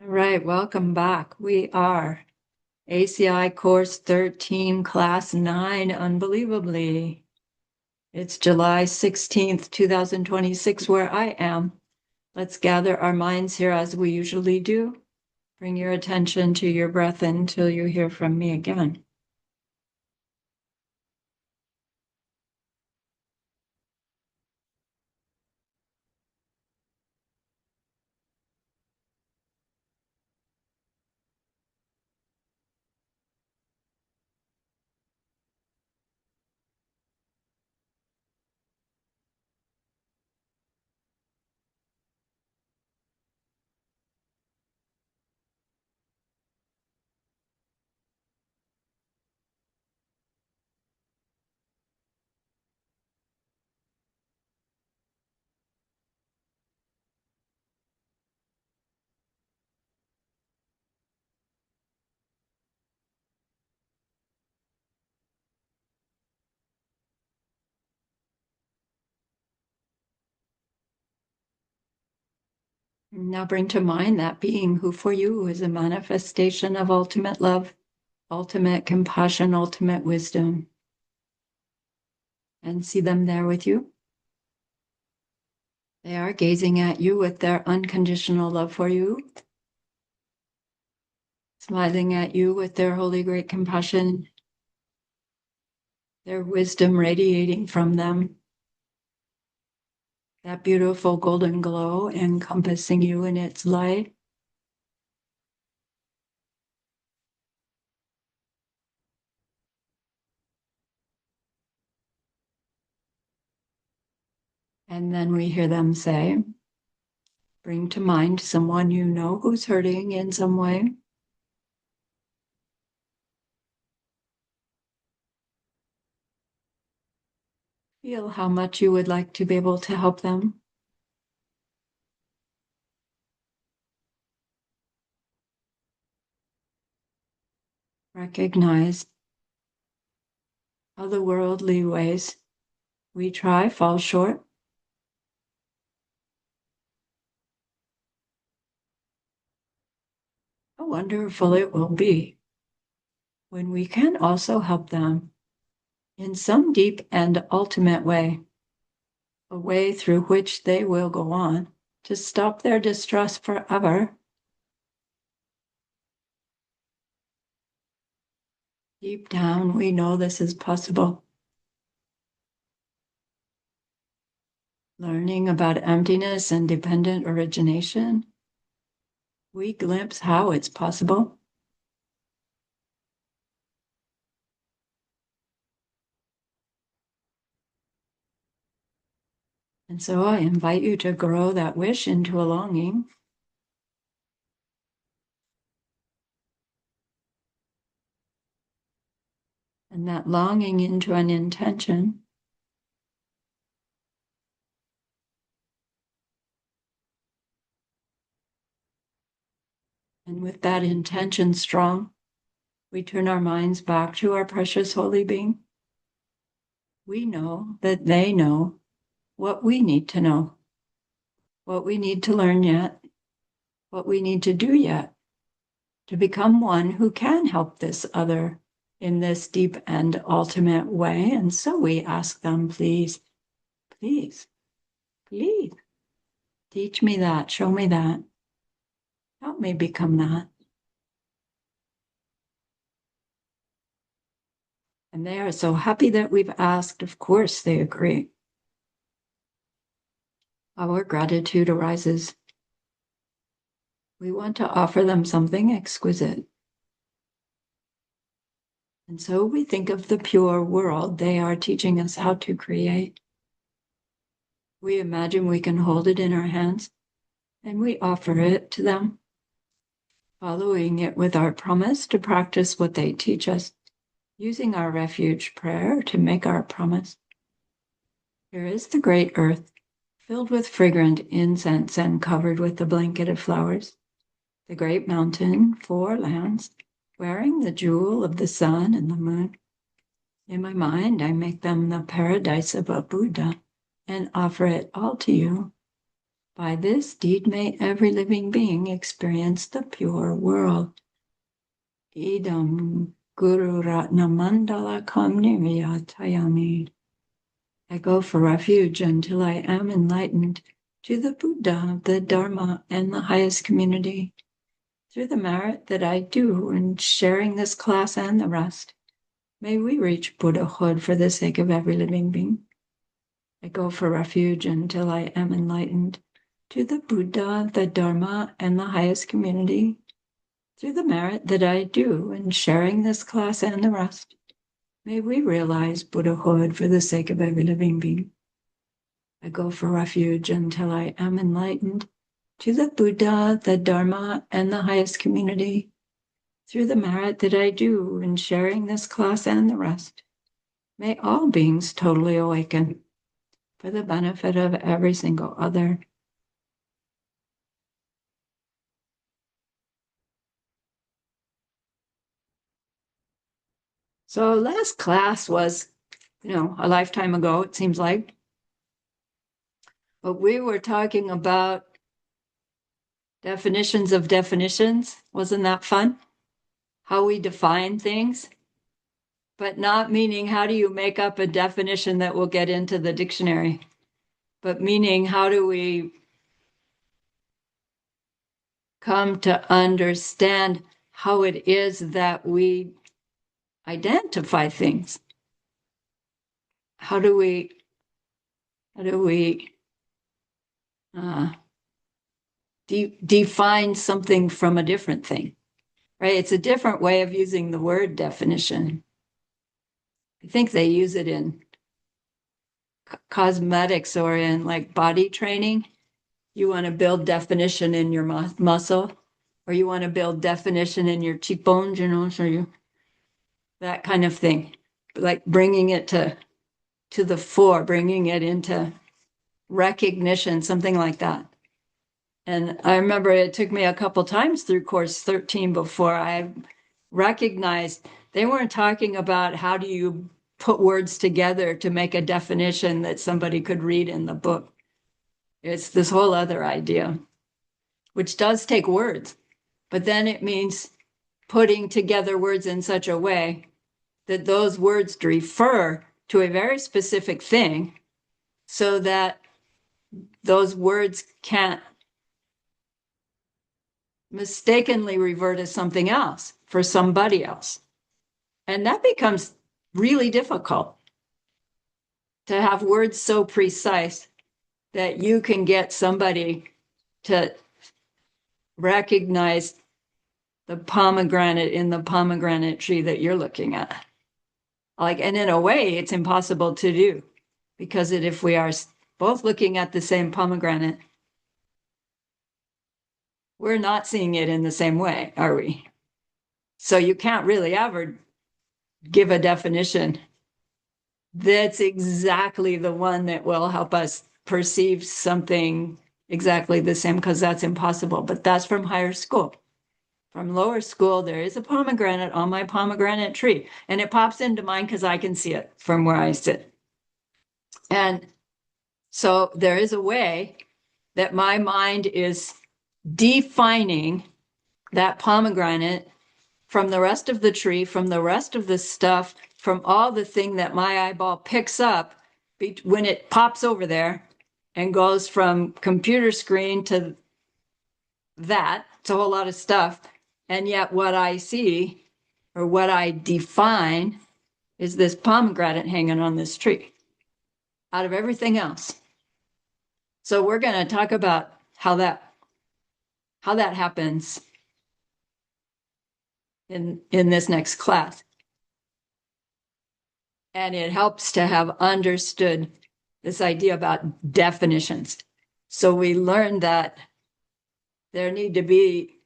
All right, welcome back. We are ACI Course 13, Class 9, unbelievably. It's July 16th, 2026, where I am. Let's gather our minds here as we usually do. Bring your attention to your breath until you hear from me again. Now bring to mind that being who for you is a manifestation of ultimate love, ultimate compassion, ultimate wisdom. And see them there with you. They are gazing at you with their unconditional love for you, smiling at you with their holy great compassion, their wisdom radiating from them, that beautiful golden glow encompassing you in its light. And then we hear them say, bring to mind someone you know who's hurting in some way. Feel how much you would like to be able to help them. Recognize how the worldly ways we try fall short. How wonderful it will be when we can also help them in some deep and ultimate way, a way through which they will go on to stop their distress forever. Deep down, we know this is possible. Learning about emptiness and dependent origination, we glimpse how it's possible. And so I invite you to grow that wish into a longing. And that longing into an intention. And with that intention strong, we turn our minds back to our precious holy being. We know that they know what we need to know, what we need to learn yet, what we need to do yet to become one who can help this other in this deep and ultimate way. And so we ask them, please, please, please, teach me that, show me that, help me become that. And they are so happy that we've asked. Of course, they agree. Our gratitude arises. We want to offer them something exquisite. And so we think of the pure world they are teaching us how to create. We imagine we can hold it in our hands and we offer it to them, following it with our promise to practice what they teach us, using our refuge prayer to make our promise. Here is the great earth, filled with fragrant incense and covered with the blanket of flowers. The great mountain, 4 lands, wearing the jewel of the sun and the moon. In my mind, I make them the paradise of a Buddha and offer it all to you. By this deed may every living being experience the pure world. Idam Guru Ratna Mandala Kamniriyatayami. I go for refuge until I am enlightened to the Buddha, the Dharma, and the highest community. Through the merit that I do in sharing this class and the rest, may we reach Buddhahood for the sake of every living being. I go for refuge until I am enlightened to the Buddha, the Dharma, and the highest community. Through the merit that I do in sharing this class and the rest, may we realize Buddhahood for the sake of every living being. I go for refuge until I am enlightened to the Buddha, the Dharma, and the highest community. Through the merit that I do in sharing this class and the rest, may all beings totally awaken for the benefit of every single other. So last class was, a lifetime ago, it seems like. But we were talking about definitions of definitions. Wasn't that fun? How we define things, but not meaning how do you make up a definition that will get into the dictionary, but meaning how do we come to understand how it is that we identify things. How do we define something from a different thing, right? It's a different way of using the word definition. I think they use it in cosmetics or in like body training. You want to build definition in your muscle, or you want to build definition in your cheekbones, so that kind of thing, like bringing it to the fore, bringing it into recognition, something like that. And I remember it took me a couple times through course 13 before I recognized they weren't talking about how do you put words together to make a definition that somebody could read in the book. It's this whole other idea, which does take words, but then it means putting together words in such a way that those words refer to a very specific thing so that those words can't mistakenly revert as something else for somebody else. And that becomes really difficult to have words so precise that you can get somebody to recognize the pomegranate in the pomegranate tree that you're looking at. And in a way, it's impossible to do because if we are both looking at the same pomegranate, we're not seeing it in the same way, are we? So you can't really ever give a definition that's exactly the one that will help us perceive something exactly the same, because that's impossible. But that's from higher school. From lower school, there is a pomegranate on my pomegranate tree, and it pops into mind because I can see it from where I sit. And so there is a way that my mind is defining that pomegranate from the rest of the tree, from the rest of the stuff, from all the thing that my eyeball picks up when it pops over there and goes from computer screen to that. It's a whole lot of stuff. And yet what I see or what I define is this pomegranate hanging on this tree out of everything else. So we're going to talk about how that happens in this next class. And it helps to have understood this idea about definitions. So we learned that there need to be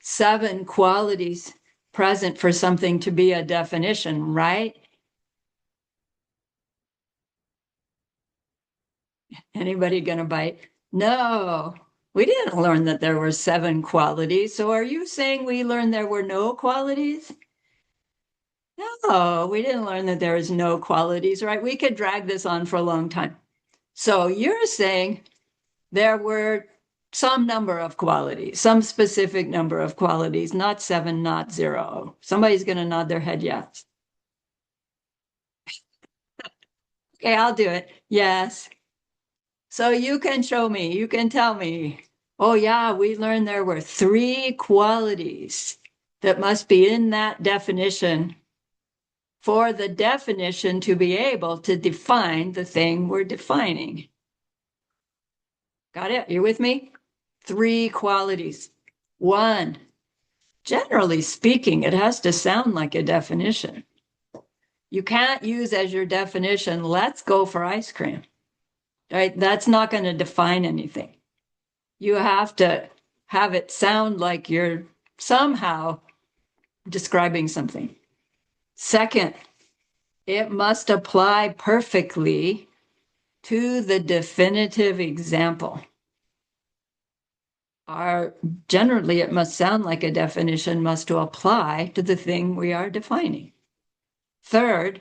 7 qualities present for something to be a definition, right? Anybody gonna bite? No, we didn't learn that there were 7 qualities. So are you saying we learned there were no qualities? No, we didn't learn that there is no qualities, right? We could drag this on for a long time. So you're saying there were some number of qualities, some specific number of qualities, not 7, not 0. Somebody's going to nod their head yes. Okay, I'll do it. Yes. So you can show me, you can tell me. Oh, yeah, we learned there were 3 qualities that must be in that definition for the definition to be able to define the thing we're defining. Got it? You with me? 3 qualities. 1, generally speaking, it has to sound like a definition. You can't use as your definition, let's go for ice cream, right? That's not going to define anything. You have to have it sound like you're somehow describing something. Second, it must apply perfectly to the definitive example. Generally, it must sound like a definition must apply to the thing we are defining. Third,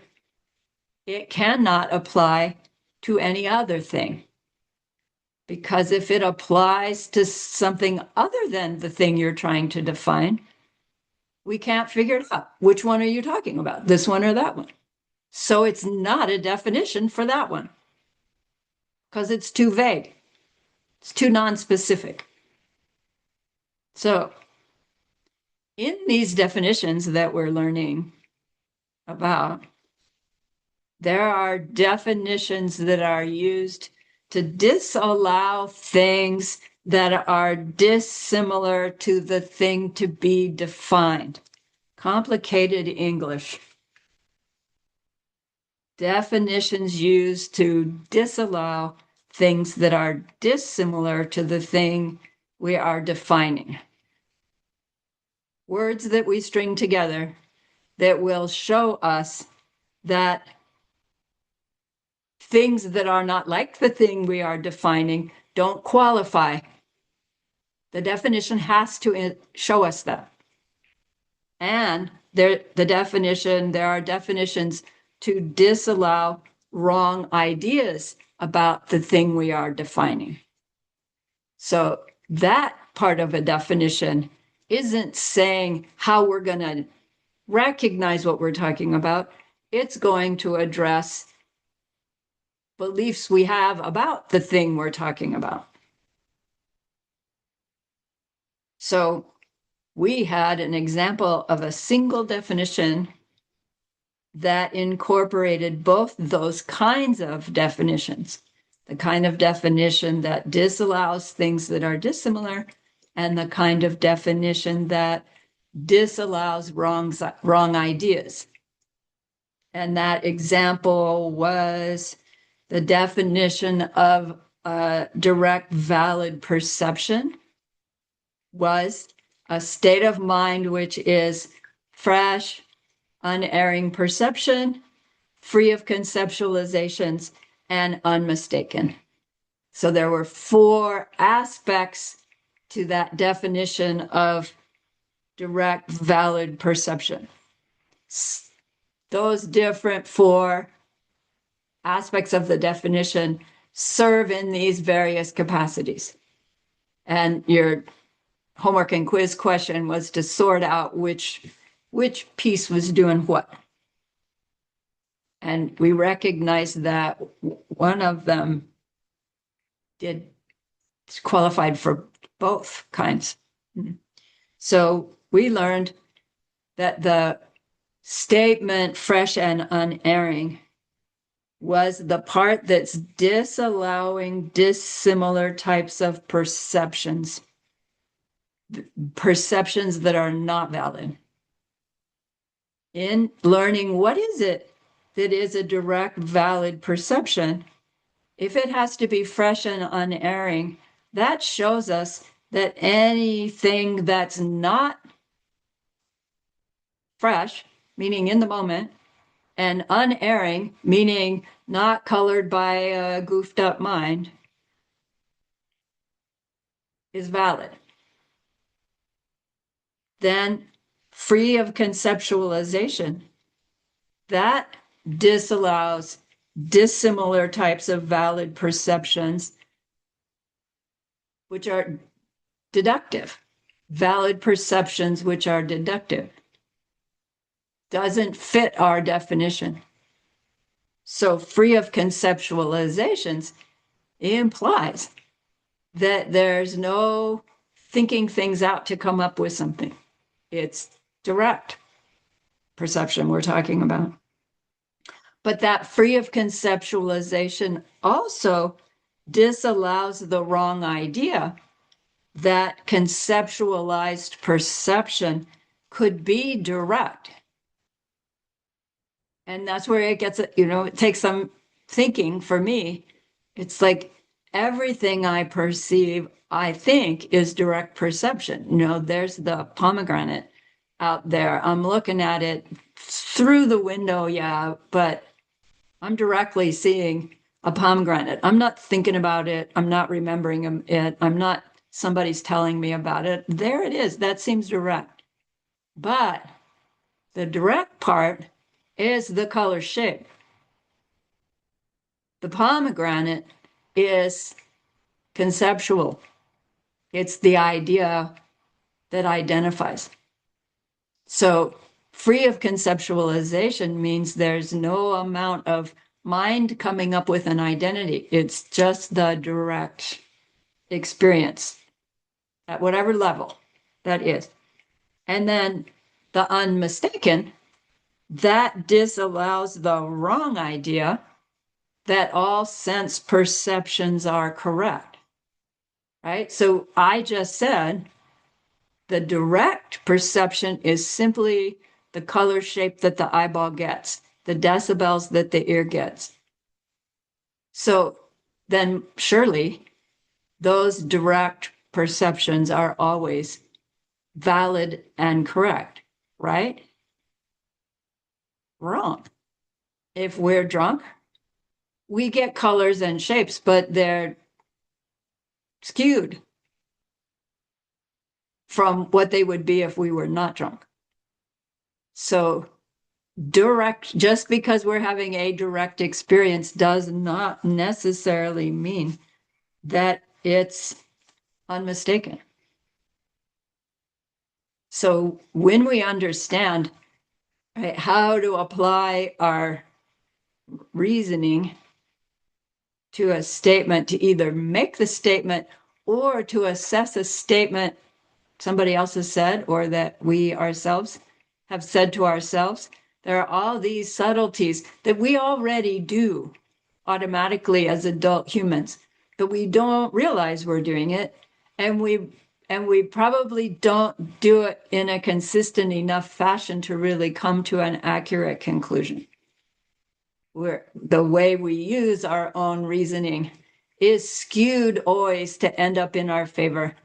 it cannot apply to any other thing. Because if it applies to something other than the thing you're trying to define, we can't figure it out. Which one are you talking about? This one or that one? So it's not a definition for that one because it's too vague. It's too non-specific. So in these definitions that we're learning about, there are definitions that are used to disallow things that are dissimilar to the thing to be defined. Complicated English. Definitions used to disallow things that are dissimilar to the thing we are defining. Words that we string together that will show us that things that are not like the thing we are defining don't qualify. The definition has to show us that. And there are definitions to disallow wrong ideas about the thing we are defining. So that part of a definition isn't saying how we're going to recognize what we're talking about. It's going to address beliefs we have about the thing we're talking about. So we had an example of a single definition that incorporated both those kinds of definitions, the kind of definition that disallows things that are dissimilar and the kind of definition that disallows wrong ideas. And that example was the definition of direct valid perception was a state of mind which is fresh, unerring perception, free of conceptualizations, and unmistaken. So there were 4 aspects to that definition of direct valid perception. Those different 4 aspects of the definition serve in these various capacities. And your homework and quiz question was to sort out which piece was doing what. And we recognized that one of them qualified for both kinds. So we learned that the statement fresh and unerring was the part that's disallowing dissimilar types of perceptions that are not valid. In learning what is it that is a direct valid perception, if it has to be fresh and unerring, that shows us that anything that's not fresh, meaning in the moment, and unerring, meaning not colored by a goofed up mind, is valid. Then free of conceptualization, that disallows dissimilar types of valid perceptions which are deductive. Valid perceptions, which are deductive. Doesn't fit our definition. So free of conceptualizations implies that there's no thinking things out to come up with something. It's direct perception we're talking about. But that free of conceptualization also disallows the wrong idea that conceptualized perception could be direct. And that's where it gets, it takes some thinking for me. It's like everything I perceive, I think, is direct perception. There's the pomegranate out there. I'm looking at it through the window, yeah, but I'm directly seeing a pomegranate. I'm not thinking about it. I'm not remembering it. I'm not, somebody's telling me about it. There it is. That seems direct. But the direct part is the color shape. The pomegranate is conceptual. It's the idea that identifies. So free of conceptualization means there's no amount of mind coming up with an identity. It's just the direct experience at whatever level that is. And then the unmistaken, that disallows the wrong idea that all sense perceptions are correct, right? So I just said the direct perception is simply the color shape that the eyeball gets, the decibels that the ear gets. So then surely those direct perceptions are always valid and correct, right? Wrong. If we're drunk, we get colors and shapes, but they're skewed from what they would be if we were not drunk. So direct, just because we're having a direct experience does not necessarily mean that it's unmistaken. So when we understand, right, how to apply our reasoning to a statement, to either make the statement or to assess a statement somebody else has said or that we ourselves have said to ourselves, there are all these subtleties that we already do automatically as adult humans, but we don't realize we're doing it. And we probably don't do it in a consistent enough fashion to really come to an accurate conclusion. The way we use our own reasoning is skewed always to end up in our favor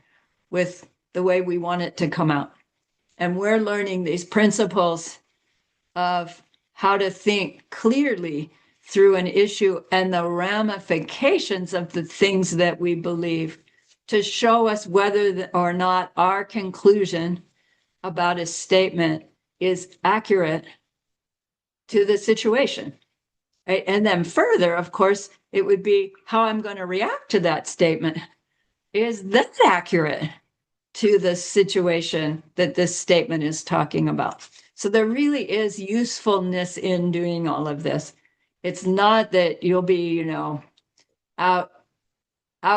with the way we want it to come out. And we're learning these principles of how to think clearly through an issue and the ramifications of the things that we believe to show us whether or not our conclusion about a statement is accurate to the situation. Right? And then further, of course, it would be how I'm going to react to that statement. Is that accurate to the situation that this statement is talking about? So there really is usefulness in doing all of this. It's not that you'll be, out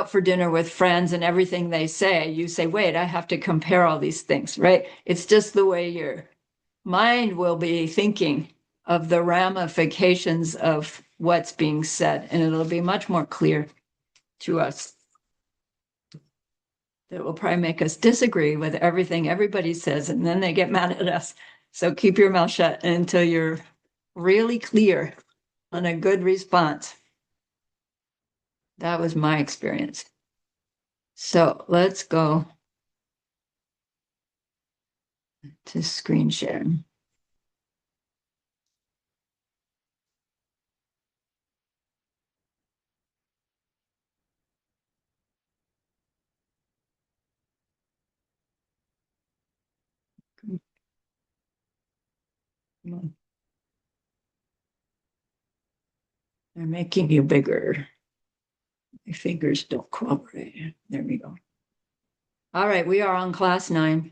for dinner with friends and everything they say, you say, wait, I have to compare all these things, right? It's just the way your mind will be thinking of the ramifications of what's being said, and it'll be much more clear to us. That will probably make us disagree with everything everybody says, and then they get mad at us. So keep your mouth shut until you're really clear on a good response. That was my experience. So let's go to screen share. Come on. They're making you bigger. My fingers don't cooperate. There we go. All right, we are on class 9.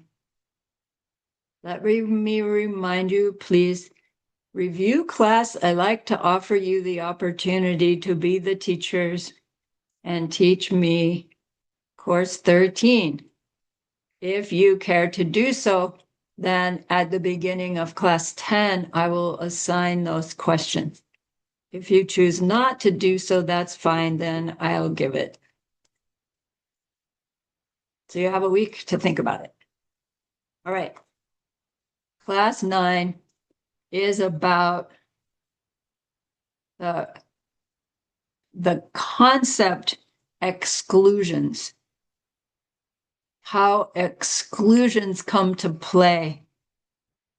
Let me remind you, please review class. I like to offer you the opportunity to be the teachers and teach me course 13. If you care to do so, then at the beginning of class 10, I will assign those questions. If you choose not to do so, that's fine, then I'll give it. So you have a week to think about it. All right. Class 9 is about the concept exclusions, how exclusions come to play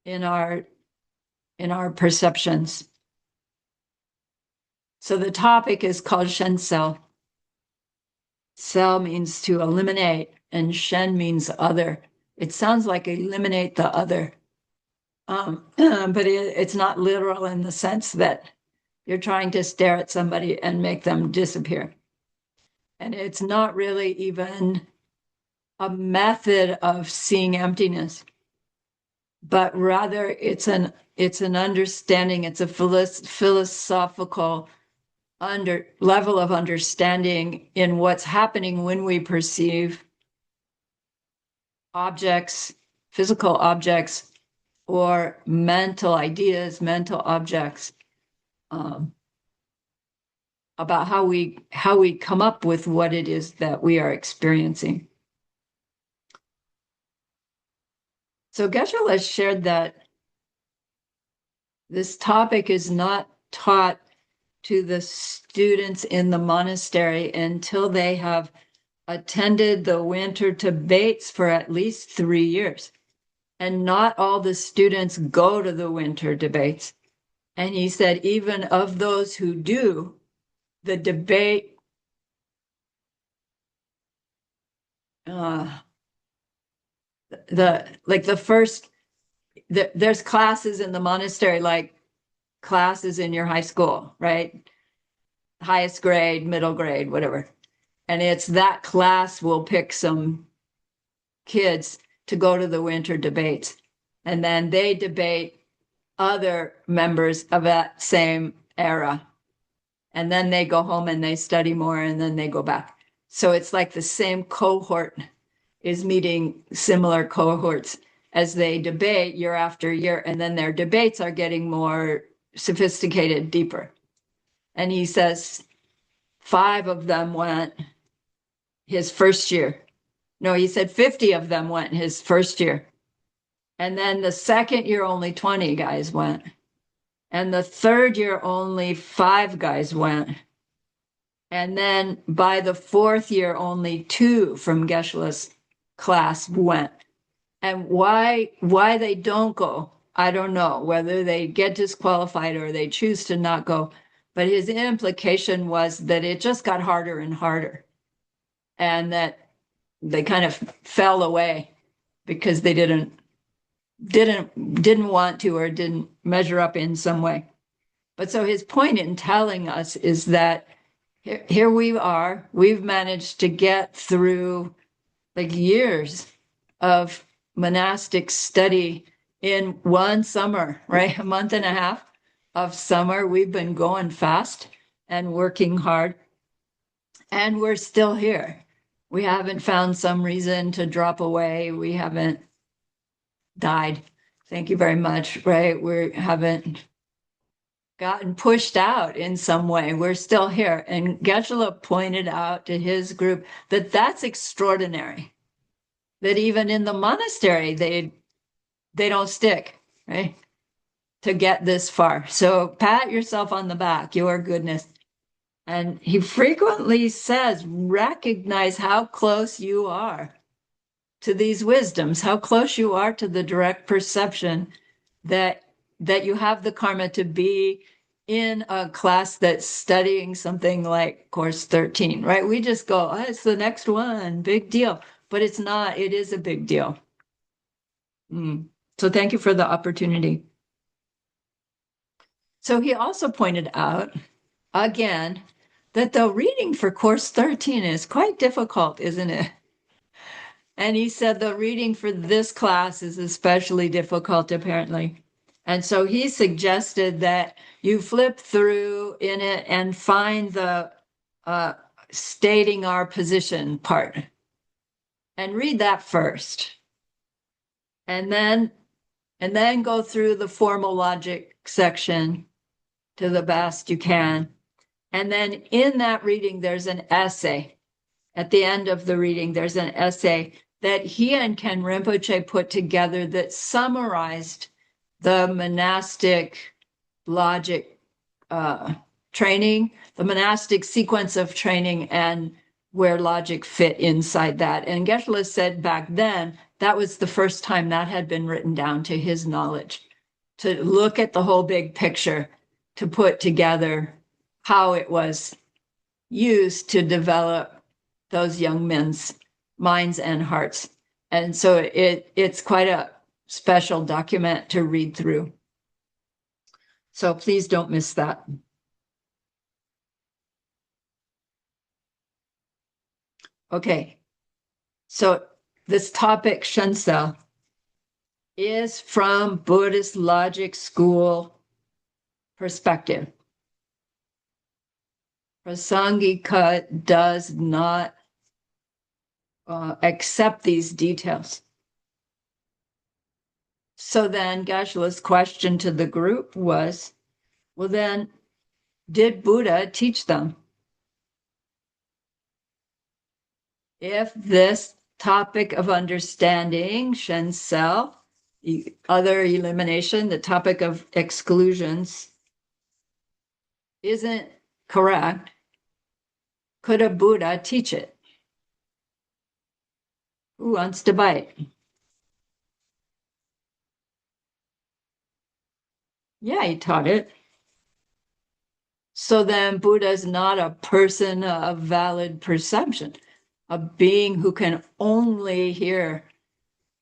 in our perceptions. So the topic is called Shen Cell. Cell means to eliminate, and Shen means other. It sounds like eliminate the other, but it's not literal in the sense that you're trying to stare at somebody and make them disappear. And it's not really even a method of seeing emptiness, but rather it's an understanding, it's a philosophical level of understanding in what's happening when we perceive objects, physical objects, or mental ideas, mental objects, about how we come up with what it is that we are experiencing. So Geshe has shared that this topic is not taught to the students in the monastery until they have attended the winter debates for at least 3 years. And not all the students go to the winter debates. And he said, even of those who do, the debate, there's classes in the monastery, like classes in your high school, right? Highest grade, middle grade, whatever. And it's that class will pick some kids to go to the winter debates. And then they debate other members of that same era. And then they go home and they study more and then they go back. So it's like the same cohort is meeting similar cohorts as they debate year after year. And then their debates are getting more sophisticated, deeper. And he says 5 of them went his first year. No, he said 50 of them went his first year. And then the second year, only 20 guys went. And the third year, only 5 guys went. And then by the 4th year, only 2 from Geshe-la's class went. And why they don't go, I don't know, whether they get disqualified or they choose to not go. But his implication was that it just got harder and harder, and that they kind of fell away because they didn't want to or didn't measure up in some way. But so his point in telling us is that here we are, we've managed to get through like years of monastic study in one summer, right? A month and a half of summer. We've been going fast and working hard, and we're still here. We haven't found some reason to drop away. We haven't died. Thank you very much, right? We haven't gotten pushed out in some way. We're still here. And Geshe-la pointed out to his group that that's extraordinary, that even in the monastery, they don't stick, right, to get this far. So pat yourself on the back, your goodness. And he frequently says, recognize how close you are to these wisdoms, how close you are to the direct perception that you have the karma to be in a class that's studying something like course 13, right? We just go, oh, it's the next one, big deal. But it's not, it is a big deal. So thank you for the opportunity. So he also pointed out, again, that the reading for course 13 is quite difficult, isn't it? And he said the reading for this class is especially difficult, apparently. And so he suggested that you flip through in it and find the stating our position part and read that first. And then go through the formal logic section to the best you can. And then in that reading, there's an essay. At the end of the reading, there's an essay that he and Ken Rinpoche put together that summarized the monastic logic training, the monastic sequence of training, and where logic fit inside that. And Geshe-la said back then, that was the first time that had been written down to his knowledge, to look at the whole big picture, to put together how it was used to develop those young men's minds and hearts. And so it's quite a special document to read through. So please don't miss that. Okay, so this topic, Shensel, is from Buddhist logic school perspective. Prasangika does not accept these details. So then Geshe-la's question to the group was, well then, did Buddha teach them? If this topic of understanding, Shensel, other elimination, the topic of exclusions, isn't correct, could a Buddha teach it? Who wants to bite? Yeah, he taught it. So then Buddha is not a person of valid perception, a being who can only hear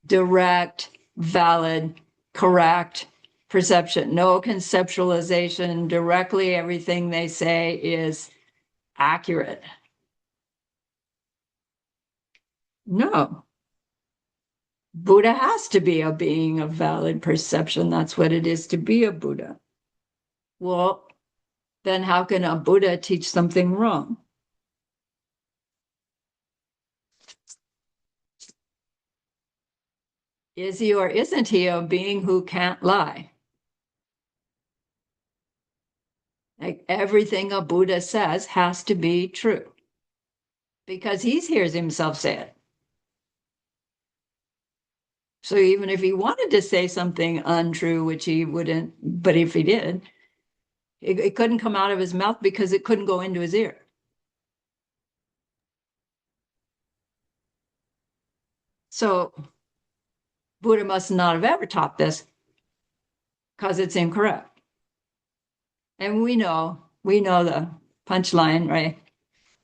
direct, valid, correct perception. No conceptualization. Directly, everything they say is accurate. No. Buddha has to be a being of valid perception. That's what it is to be a Buddha. Well, then how can a Buddha teach something wrong? Is he or isn't he a being who can't lie? Like everything a Buddha says has to be true because he hears himself say it. So even if he wanted to say something untrue, which he wouldn't, but if he did, it couldn't come out of his mouth because it couldn't go into his ear. So Buddha must not have ever taught this because it's incorrect. And we know the punchline, right?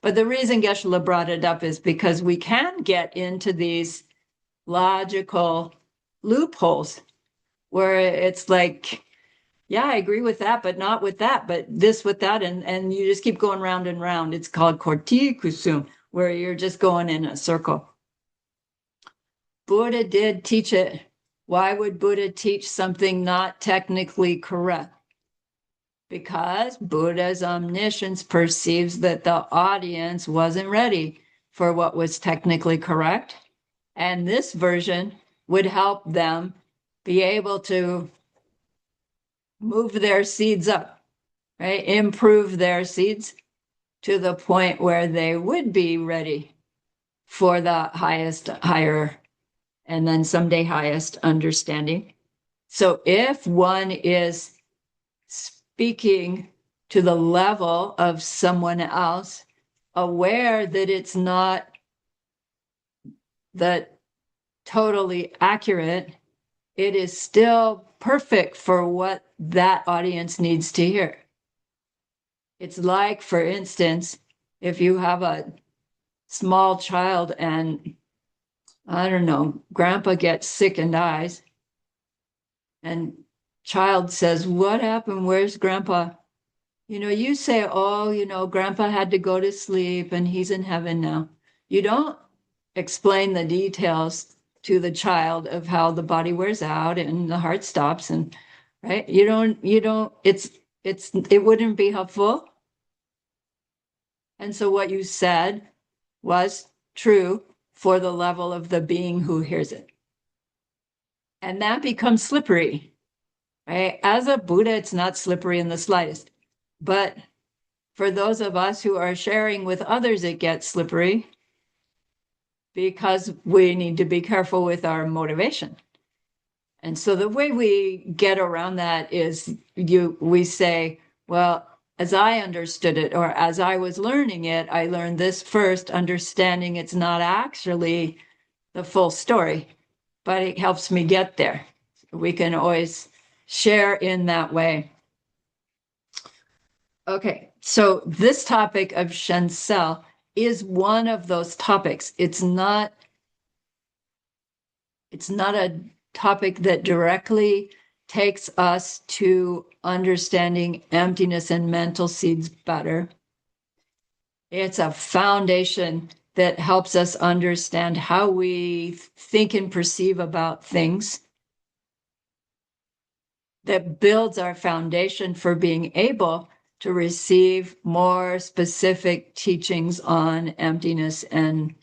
But the reason Geshe-la brought it up is because we can get into these logical loopholes where it's like, yeah, I agree with that, but not with that, but this with that. And you just keep going round and round. It's called korti kusum, where you're just going in a circle. Buddha did teach it. Why would Buddha teach something not technically correct? Because Buddha's omniscience perceives that the audience wasn't ready for what was technically correct. And this version would help them be able to move their seeds up, right? Improve their seeds to the point where they would be ready for the highest, higher, and then someday highest understanding. So if one is speaking to the level of someone else, aware that it's not that totally accurate, it is still perfect for what that audience needs to hear. It's like, for instance, if you have a small child and, I don't know, grandpa gets sick and dies, and child says, what happened? Where's grandpa? You say, oh, grandpa had to go to sleep and he's in heaven now. You don't explain the details to the child of how the body wears out and the heart stops, and right, you don't it wouldn't be helpful. And so what you said was true for the level of the being who hears it, and that becomes slippery, right? As a Buddha, it's not slippery in the slightest, but for those of us who are sharing with others, it gets slippery because we need to be careful with our motivation. And so the way we get around that is we say, well, as I understood it, or as I was learning it, I learned this first, understanding it's not actually the full story, but it helps me get there. We can always share in that way. Okay, so this topic of Shencel is one of those topics. It's not a topic that directly takes us to understanding emptiness and mental seeds better. It's a foundation that helps us understand how we think and perceive about things, that builds our foundation for being able to receive more specific teachings on emptiness and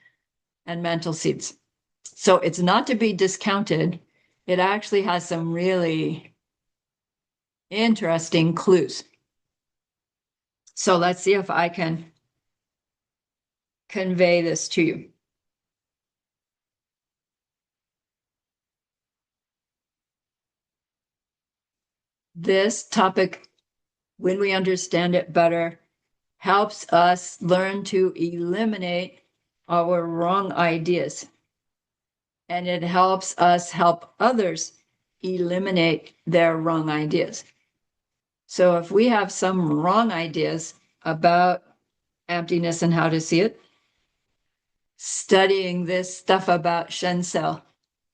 mental seeds. So it's not to be discounted. It actually has some really interesting clues. So let's see if I can convey this to you. This topic, when we understand it better, helps us learn to eliminate our wrong ideas. And it helps us help others eliminate their wrong ideas. So if we have some wrong ideas about emptiness and how to see it, studying this stuff about Shencel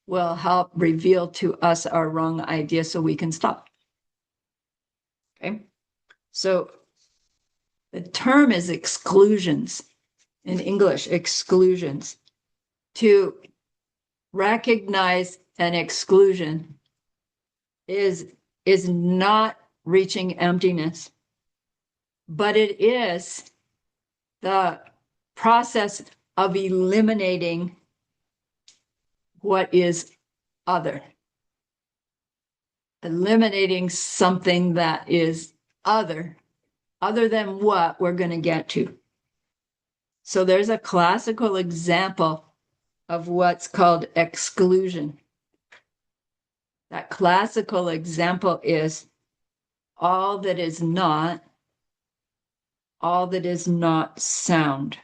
will help reveal to us our wrong idea so we can stop. Okay, so the term is exclusions. In English, exclusions. To recognize an exclusion is not reaching emptiness, but it is the process of eliminating what is other, eliminating something that is other than what we're going to get to. So there's a classical example of what's called exclusion. That classical example is all that is not sound.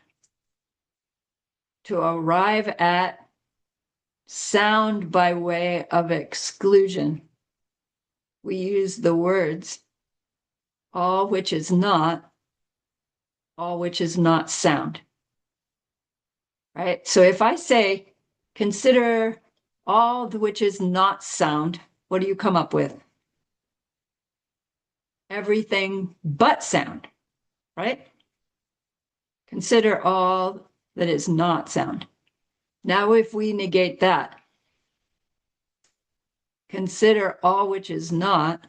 To arrive at sound by way of exclusion, we use the words all which is not sound. Right? So if I say, consider all which is not sound, what do you come up with? Everything but sound, right? Consider all that is not sound. Now, if we negate that, consider all which is not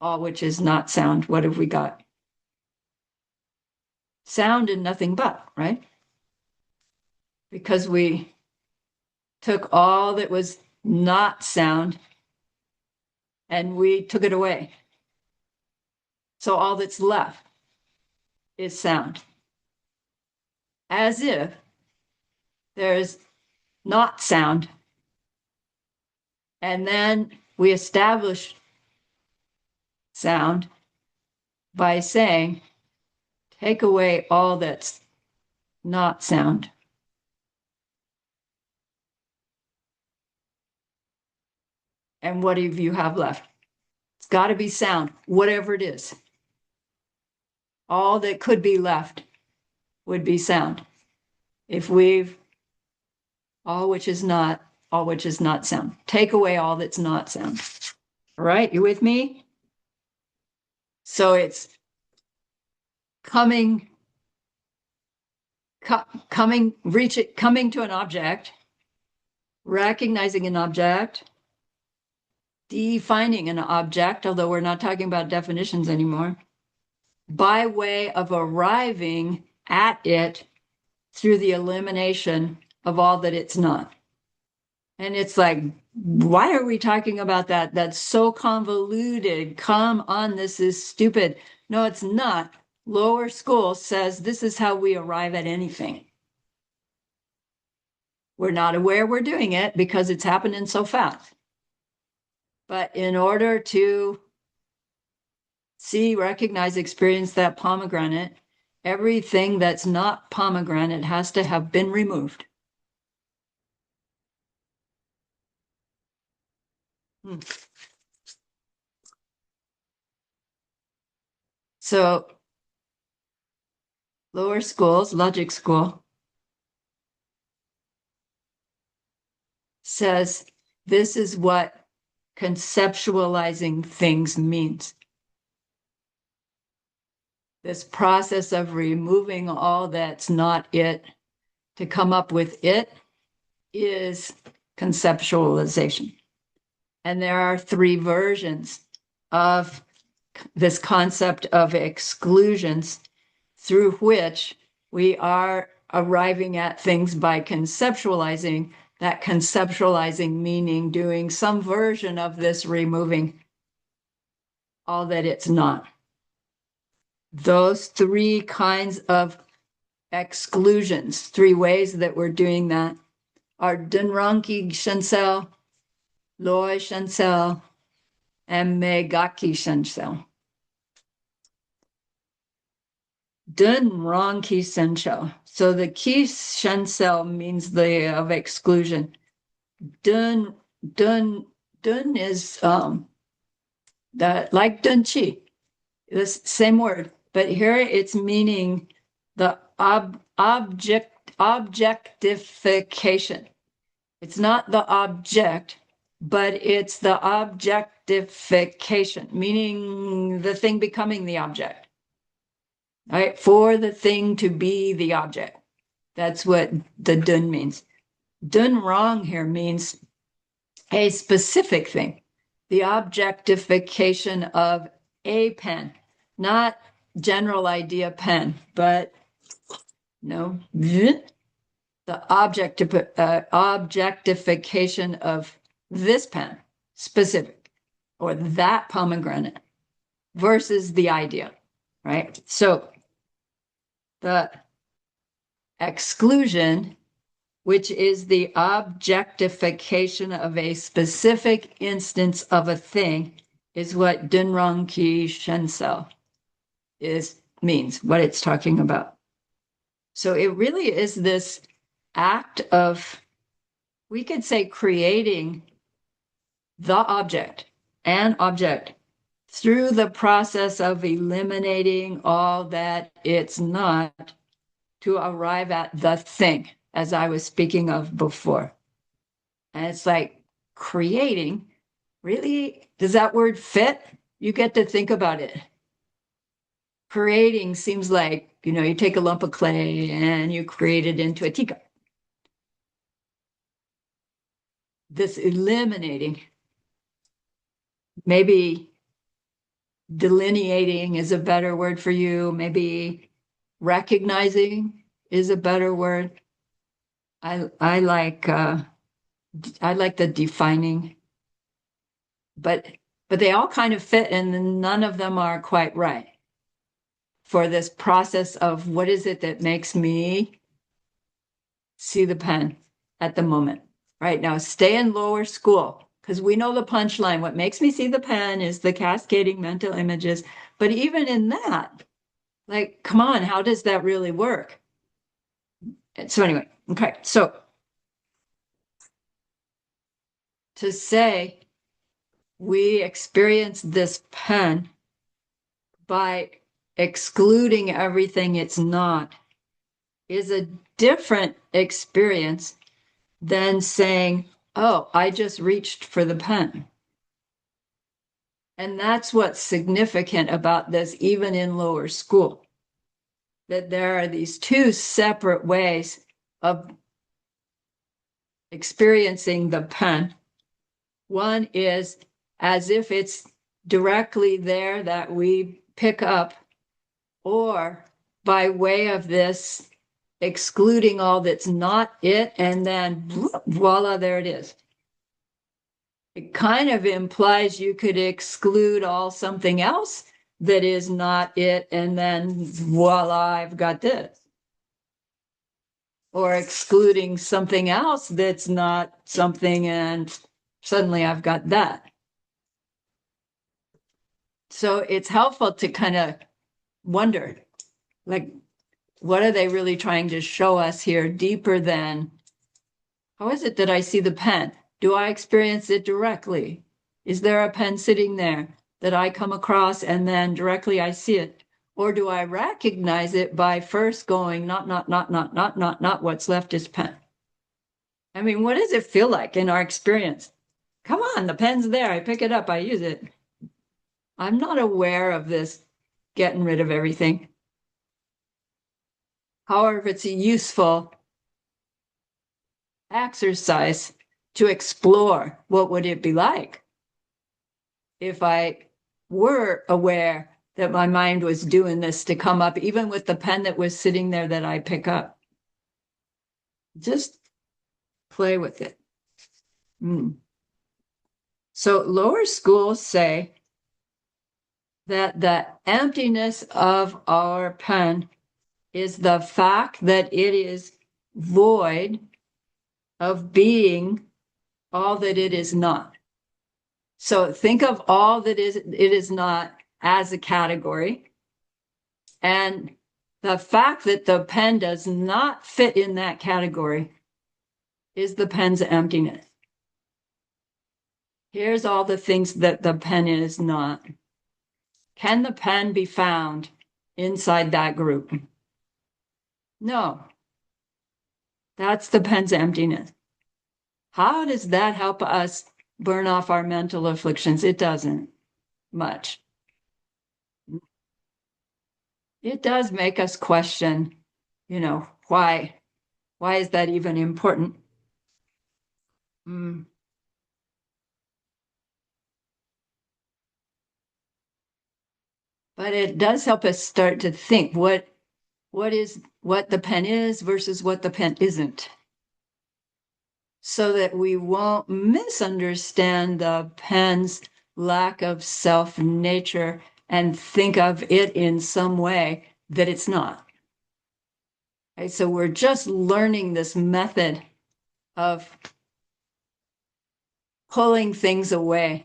sound, what have we got? Sound and nothing but, right? Because we took all that was not sound and we took it away. So all that's left is sound. As if there's not sound. And then we establish sound by saying, take away all that's not sound. And what do you have left? It's got to be sound, whatever it is. All that could be left would be sound. If we've all which is not sound. Take away all that's not sound. All right, you with me? So it's coming coming to an object, recognizing an object, defining an object, although we're not talking about definitions anymore, by way of arriving at it through the elimination of all that it's not. And it's like, why are we talking about that? That's so convoluted. Come on, this is stupid. No, it's not. Lower school says this is how we arrive at anything. We're not aware we're doing it because it's happening so fast. But in order to see, recognize, experience that pomegranate, everything that's not pomegranate has to have been removed. So lower schools, logic school, says this is what conceptualizing things means. This process of removing all that's not it to come up with it is conceptualization. And there are three versions of this concept of exclusions through which we are arriving at things by conceptualizing, that conceptualizing meaning doing some version of this removing all that it's not. Those three kinds of exclusions, three ways that we're doing that, are Dunranki Shensel, Loi Shensel, and Megaki Shensel. Dunranki Shensel. So the ki Shensel means the of exclusion. Dun is like Dunchi, the same word, but here it's meaning the objectification. It's not the object, but it's the objectification, meaning the thing becoming the object. Right? For the thing to be the object. That's what the dun means. Dun wrong here means a specific thing, the objectification of a pen, not general idea pen, but no, the objectification of this pen, specific, or that pomegranate versus the idea, right? So the exclusion, which is the objectification of a specific instance of a thing, is what Dunranki Shensel means, what it's talking about. So it really is this act of, we could say, creating the object, an object, through the process of eliminating all that it's not to arrive at the thing, as I was speaking of before. And it's like creating, really, does that word fit? You get to think about it. Creating seems like, you take a lump of clay and you create it into a teacup. This eliminating, maybe delineating is a better word for you. Maybe recognizing is a better word. I like the defining, but they all kind of fit, and none of them are quite right for this process of what is it that makes me see the pen at the moment. Right now, stay in lower school, because we know the punchline. What makes me see the pen is the cascading mental images. But even in that, like, come on, how does that really work? So anyway, okay, so to say we experience this pen by excluding everything it's not is a different experience than saying, oh, I just reached for the pen. And that's what's significant about this, even in lower school. that there are these two separate ways of experiencing the pen. One is as if it's directly there that we pick up, or by way of this excluding all that's not it, and then voila, there it is. It kind of implies you could exclude all something else that is not it, and then voila, I've got this. Or excluding something else that's not something, and suddenly I've got that. So it's helpful to kind of wonder, like, what are they really trying to show us here deeper than, how is it that I see the pen? Do I experience it directly? Is there a pen sitting there that I come across and then directly I see it? Or do I recognize it by first going, not, what's left is pen? I mean, what does it feel like in our experience? Come on, the pen's there. I pick it up, I use it. I'm not aware of this getting rid of everything. However, it's a useful exercise to explore what would it be like if I were aware that my mind was doing this to come up, even with the pen that was sitting there that I pick up. Just play with it. So lower schools say that the emptiness of our pen is the fact that it is void of being all that it is not. So think of all that it is not as a category. And the fact that the pen does not fit in that category is the pen's emptiness. Here's all the things that the pen is not. Can the pen be found inside that group? No. That's the pen's emptiness. How does that help us burn off our mental afflictions? It doesn't much. It does make us question, why is that even important? But it does help us start to think what the pen is versus what the pen isn't, so that we won't misunderstand the pen's lack of self nature and think of it in some way that it's not. Okay, so we're just learning this method of pulling things away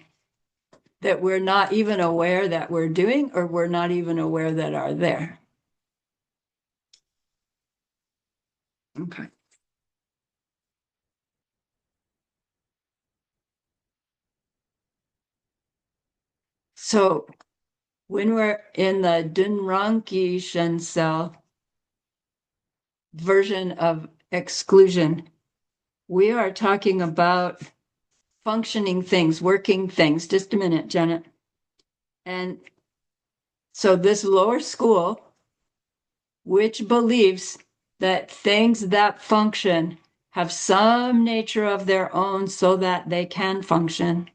that we're not even aware that we're doing, or we're not even aware that are there. Okay. So when we're in the Dunranki Shensel version of exclusion, we are talking about functioning things, working things. Just a minute, Janet. And so this lower school, which believes that things that function have some nature of their own so that they can function,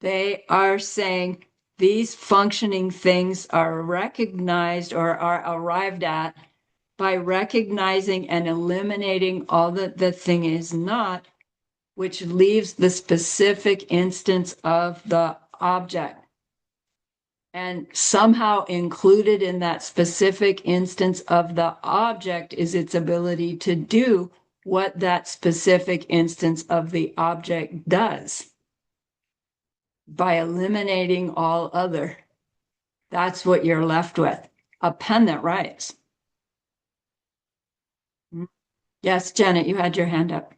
they are saying these functioning things are recognized or are arrived at by recognizing and eliminating all that the thing is not, which leaves the specific instance of the object. And somehow included in that specific instance of the object is its ability to do what that specific instance of the object does by eliminating all other. That's what you're left with, a pen that writes. Yes, Janet, you had your hand up.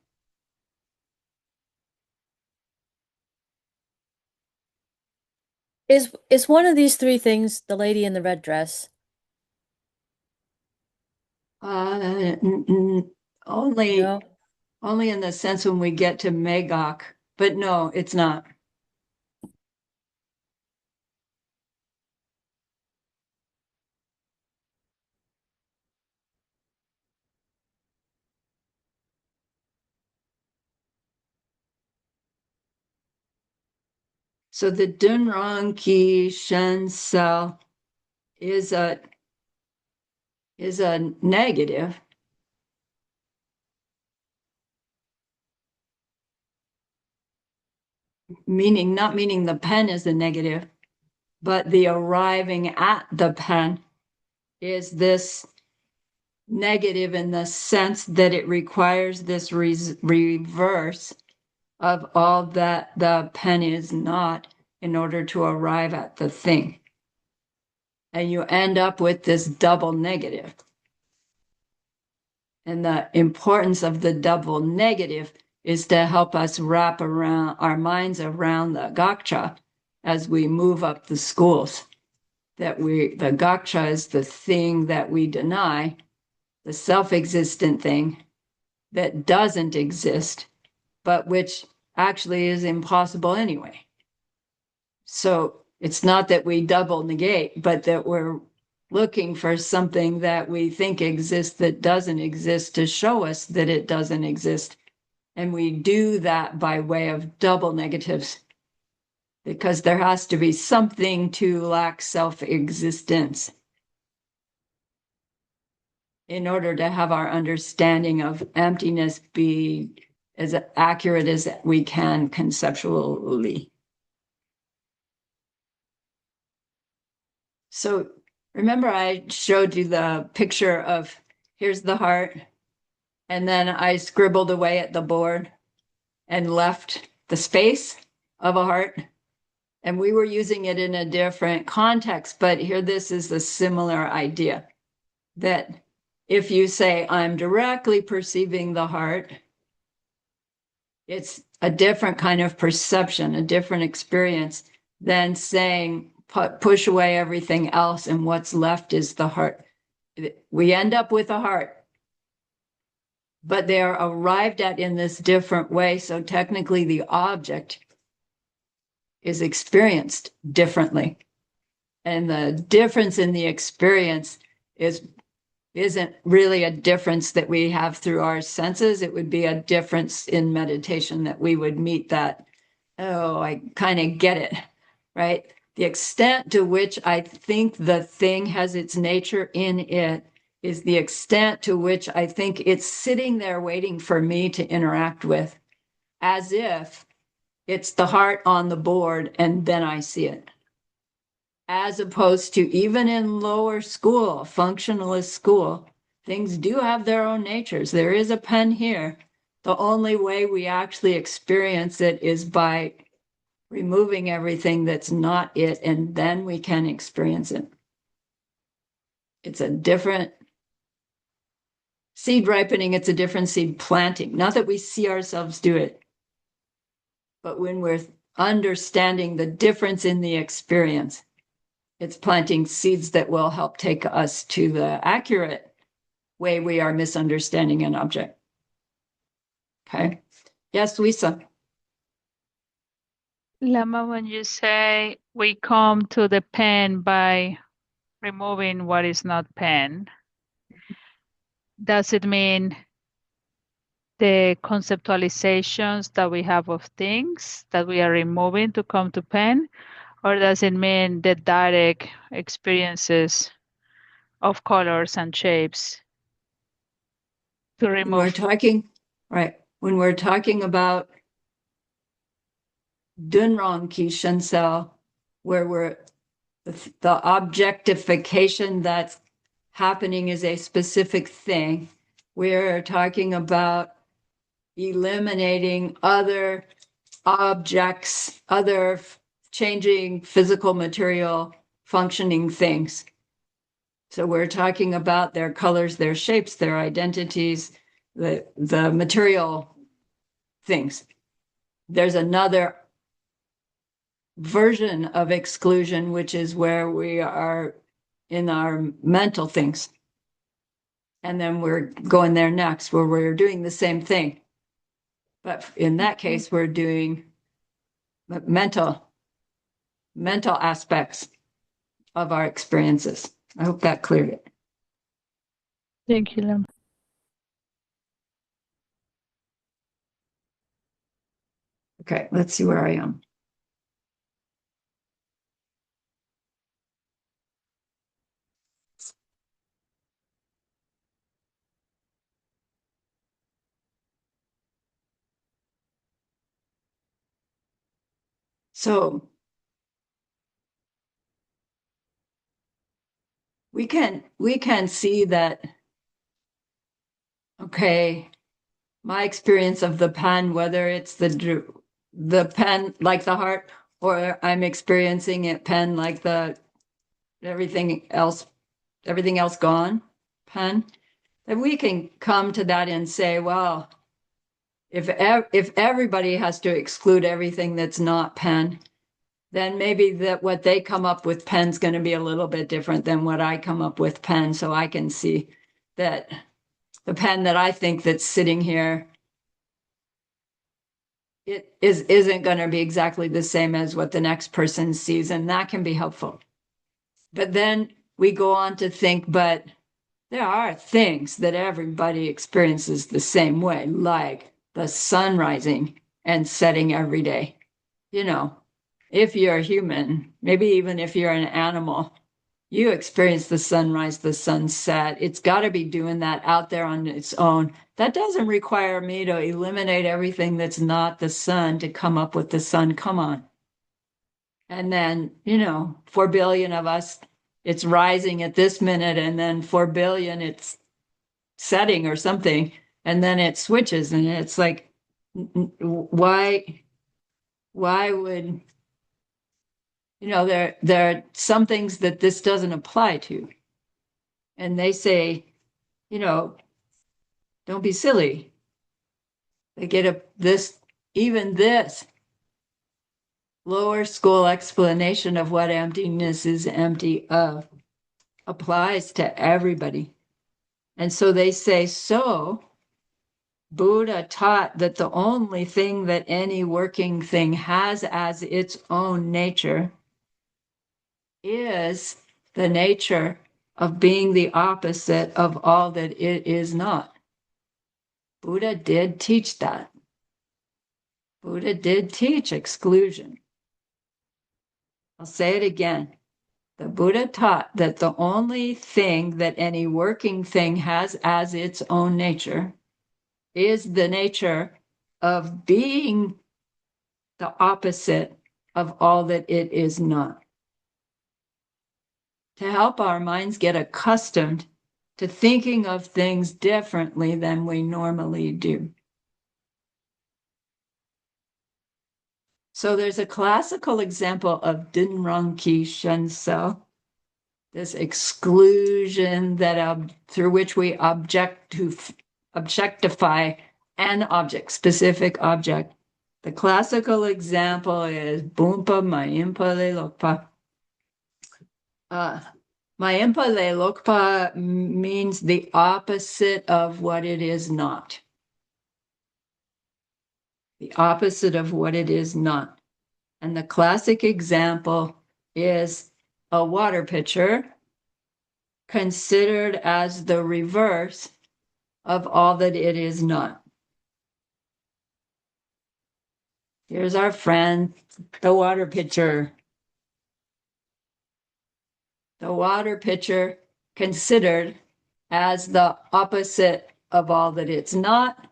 Is one of these three things the lady in the red dress? Only No. only in the sense when we get to Magog, but no, it's not. So the Dunran Qi Shen cell is a negative. Not meaning the pen is a negative, but the arriving at the pen is this negative in the sense that it requires this reverse of all that the pen is not in order to arrive at the thing. And you end up with this double negative. And the importance of the double negative is to help us wrap around our minds around the gakcha as we move up the schools. That the gakcha is the thing that we deny, the self-existent thing that doesn't exist, but which actually is impossible anyway. So it's not that we double negate, but that we're looking for something that we think exists that doesn't exist to show us that it doesn't exist. And we do that by way of double negatives, because there has to be something to lack self-existence in order to have our understanding of emptiness be as accurate as we can conceptually. So remember I showed you the picture of here's the heart, and then I scribbled away at the board and left the space of a heart. And we were using it in a different context, but here this is a similar idea that if you say, I'm directly perceiving the heart, it's a different kind of perception, a different experience than saying, push away everything else and what's left is the heart. We end up with a heart, but they are arrived at in this different way. So technically the object is experienced differently. And the difference in the experience isn't really a difference that we have through our senses. It would be a difference in meditation that we would meet that, oh, I kind of get it, right? The extent to which I think the thing has its nature in it is the extent to which I think it's sitting there waiting for me to interact with, as if it's the heart on the board and then I see it. As opposed to even in lower school, functionalist school, things do have their own natures. There is a pen here. The only way we actually experience it is by removing everything that's not it, and then we can experience it. It's a different seed ripening, it's a different seed planting. Not that we see ourselves do it, but when we're understanding the difference in the experience, it's planting seeds that will help take us to the accurate way we are misunderstanding an object. Okay. Yes, Lisa. Lama, when you say we come to the pen by removing what is not pen, does it mean the conceptualizations that we have of things that we are removing to come to pen? Or does it mean the direct experiences of colors and shapes to When we're remove? talking, right, when we're talking about Dunrong Ki Shen Cell, where the objectification that's happening is a specific thing, we're talking about eliminating other objects, other changing physical material functioning things. So we're talking about their colors, their shapes, their identities, the material things. There's another version of exclusion, which is where we are in our mental things. And then we're going there next, where we're doing the same thing. But in that case, we're doing mental aspects of our experiences. I hope that cleared it. Thank you, Lama. Okay, let's see where I am. So we can see that, okay, my experience of the pen, whether it's the pen like the heart, or I'm experiencing it pen like the everything else gone pen, that we can come to that and say, well, if everybody has to exclude everything that's not pen, then maybe that what they come up with pen's going to be a little bit different than what I come up with pen. So I can see that the pen that I think that's sitting here, isn't going to be exactly the same as what the next person sees, and that can be helpful. But then we go on to think, but there are things that everybody experiences the same way, like the sun rising and setting every day. You know, if you're a human, maybe even if you're an animal, you experience the sunrise, the sunset. It's got to be doing that out there on its own. That doesn't require me to eliminate everything that's not the sun to come up with the sun. Come on. And then, 4 billion of us, it's rising at this minute, and then 4 billion, it's setting or something. And then it switches, and it's like, why would, there are some things that this doesn't apply to. And they say, don't be silly. They get even this lower school explanation of what emptiness is empty of applies to everybody. And so they say, so Buddha taught that the only thing that any working thing has as its own nature is the nature of being the opposite of all that it is not. Buddha did teach that. Buddha did teach exclusion. I'll say it again. The Buddha taught that the only thing that any working thing has as its own nature is the nature of being the opposite of all that it is not. To help our minds get accustomed to thinking of things differently than we normally do. So there's a classical example of Dinranki Shensel, this exclusion that through which we objectify an object, specific object. The classical example is Bumpa Mayimpa Le Lokpa. Mayimpa Le Lokpa means the opposite of what it is not. The opposite of what it is not. And the classic example is a water pitcher considered as the reverse of all that it is not. Here's our friend, the water pitcher. The water pitcher considered as the opposite of all that it's not.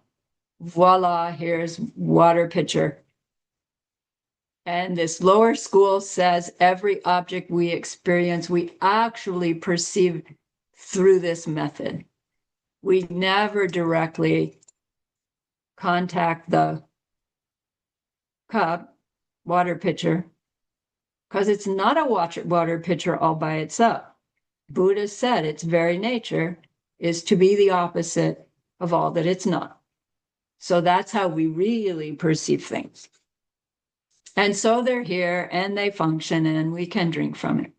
Voila, here's water pitcher. And this lower school says every object we experience, we actually perceive through this method. We never directly contact the cup, water pitcher, because it's not a water pitcher all by itself. Buddha said its very nature is to be the opposite of all that it's not. So that's how we really perceive things. And so they're here and they function and we can drink from it.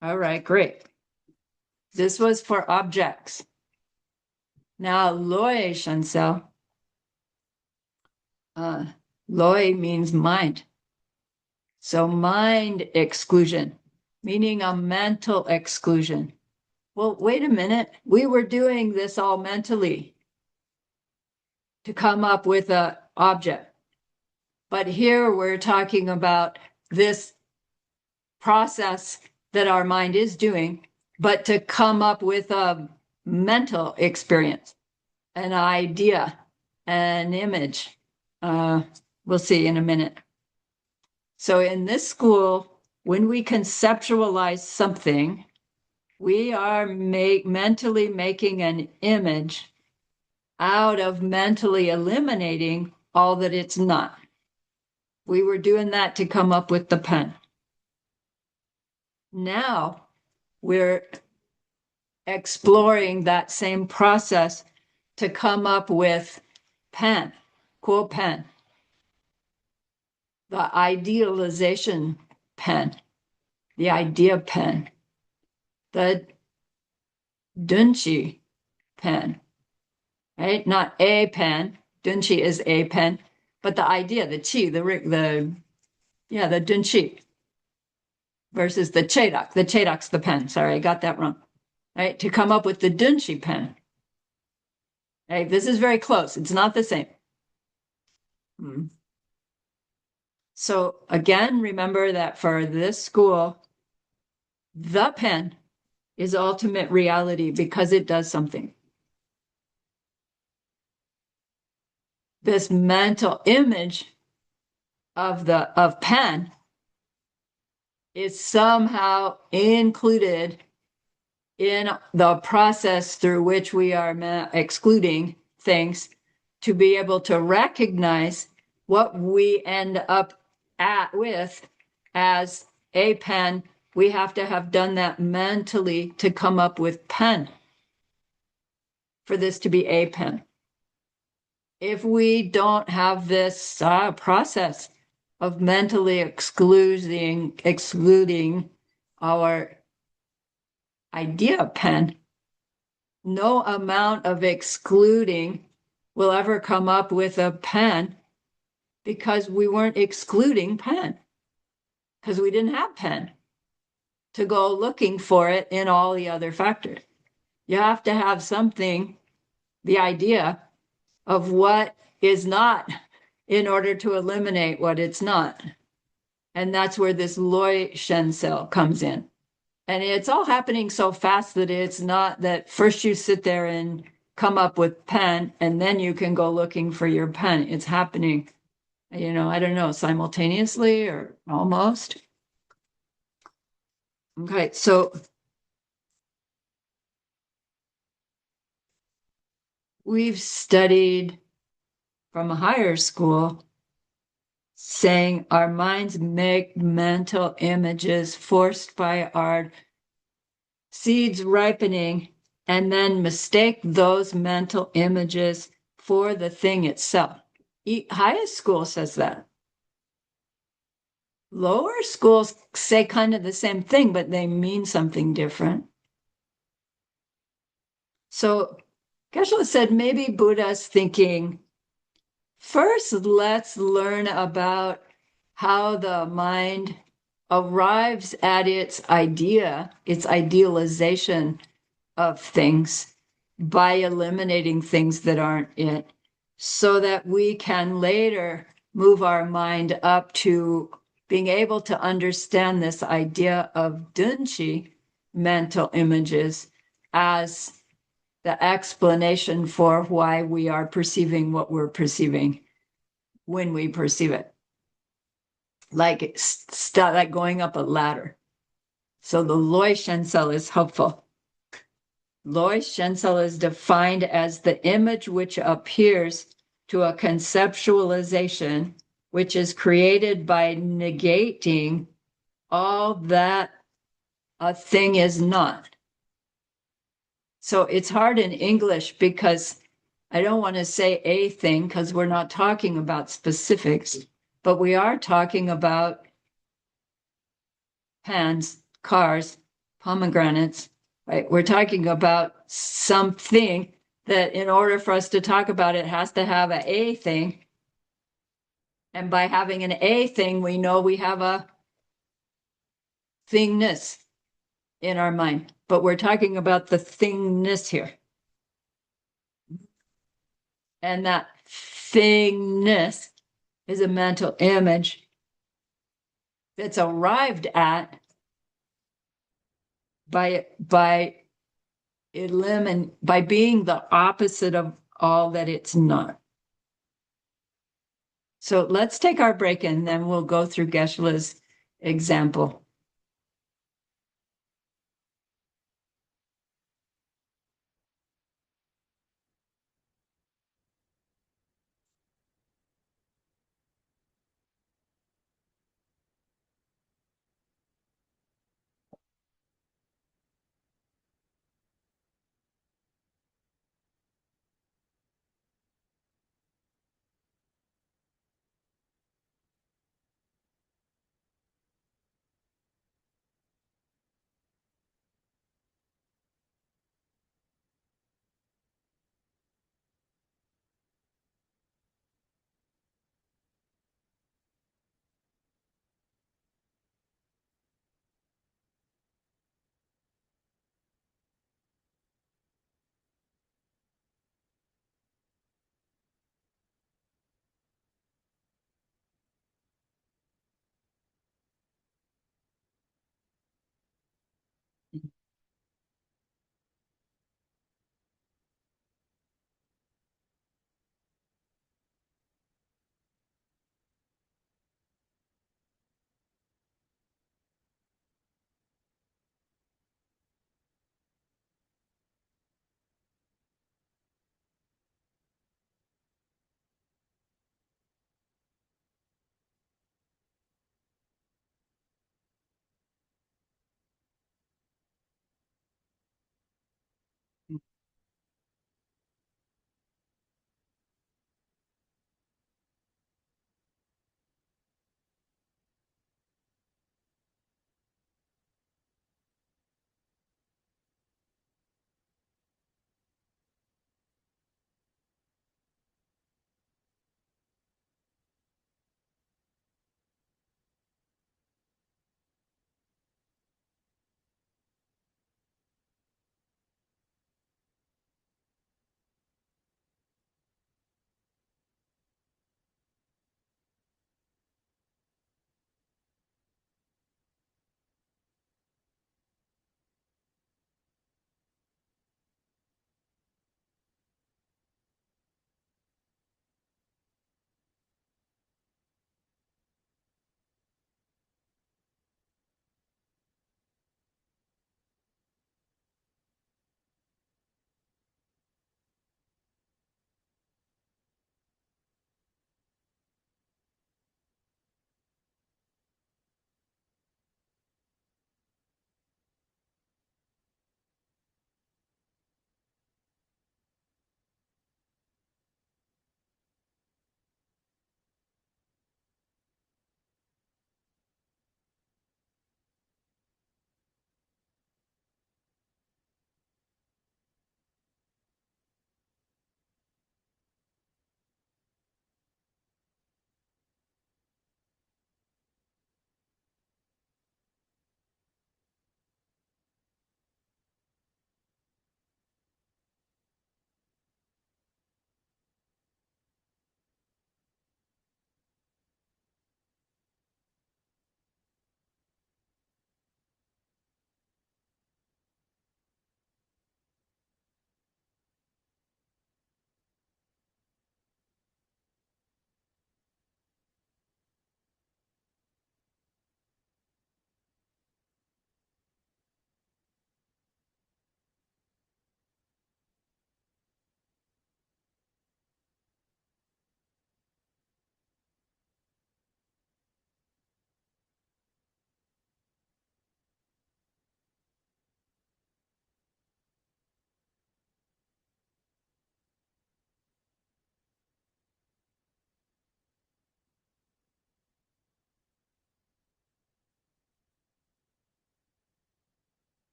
All right, great. This was for objects. Now, Loi Shansel. Loi means mind. So mind exclusion, meaning a mental exclusion. Well, wait a minute. We were doing this all mentally to come up with an object. But here we're talking about this process that our mind is doing, but to come up with a mental experience, an idea, an image. We'll see in a minute. So in this school, when we conceptualize something, we are mentally making an image out of mentally eliminating all that it's not. We were doing that to come up with the pen. Now we're exploring that same process to come up with pen, cool pen, the idealization pen, the idea pen, the Dunchi pen, right? Not a pen. Dunchi is a pen, but the idea, the chi, the Dunchi versus the Chedok. The Chedok's the pen. Sorry, I got that wrong. Right? To come up with the Dunchi pen. Right? This is very close. It's not the same. So again, remember that for this school, the pen is ultimate reality because it does something. This mental image of pen is somehow included in the process through which we are excluding things to be able to recognize what we end up with as a pen. We have to have done that mentally to come up with pen for this to be a pen. If we don't have this process of mentally excluding our idea pen, no amount of excluding will ever come up with a pen because we weren't excluding pen, because we didn't have pen to go looking for it in all the other factors. You have to have something, the idea of what is not, in order to eliminate what it's not. And that's where this Loy Shen cell comes in. And it's all happening so fast that it's not that first you sit there and come up with pen and then you can go looking for your pen. It's happening, I don't know, simultaneously or almost. Okay, so we've studied from a higher school saying our minds make mental images forced by our seeds ripening and then mistake those mental images for the thing itself. Highest school says that. Lower schools say kind of the same thing, but they mean something different. So Geshe said maybe Buddha's thinking, first, let's learn about how the mind arrives at its idea, its idealization of things by eliminating things that aren't it, so that we can later move our mind up to being able to understand this idea of Dunchi, mental images, as the explanation for why we are perceiving what we're perceiving when we perceive it. Like going up a ladder. So the Loy Shen cell is helpful. Loy Shen cell is defined as the image which appears to a conceptualization which is created by negating all that a thing is not. So it's hard in English because I don't want to say a thing because we're not talking about specifics, but we are talking about pens, cars, pomegranates, right? We're talking about something that in order for us to talk about it has to have a thing. And by having an a thing, we know we have a thingness in our mind, but we're talking about the thingness here. And that thingness is a mental image that's arrived at by being the opposite of all that it's not. So let's take our break and then we'll go through Geshe-La's example.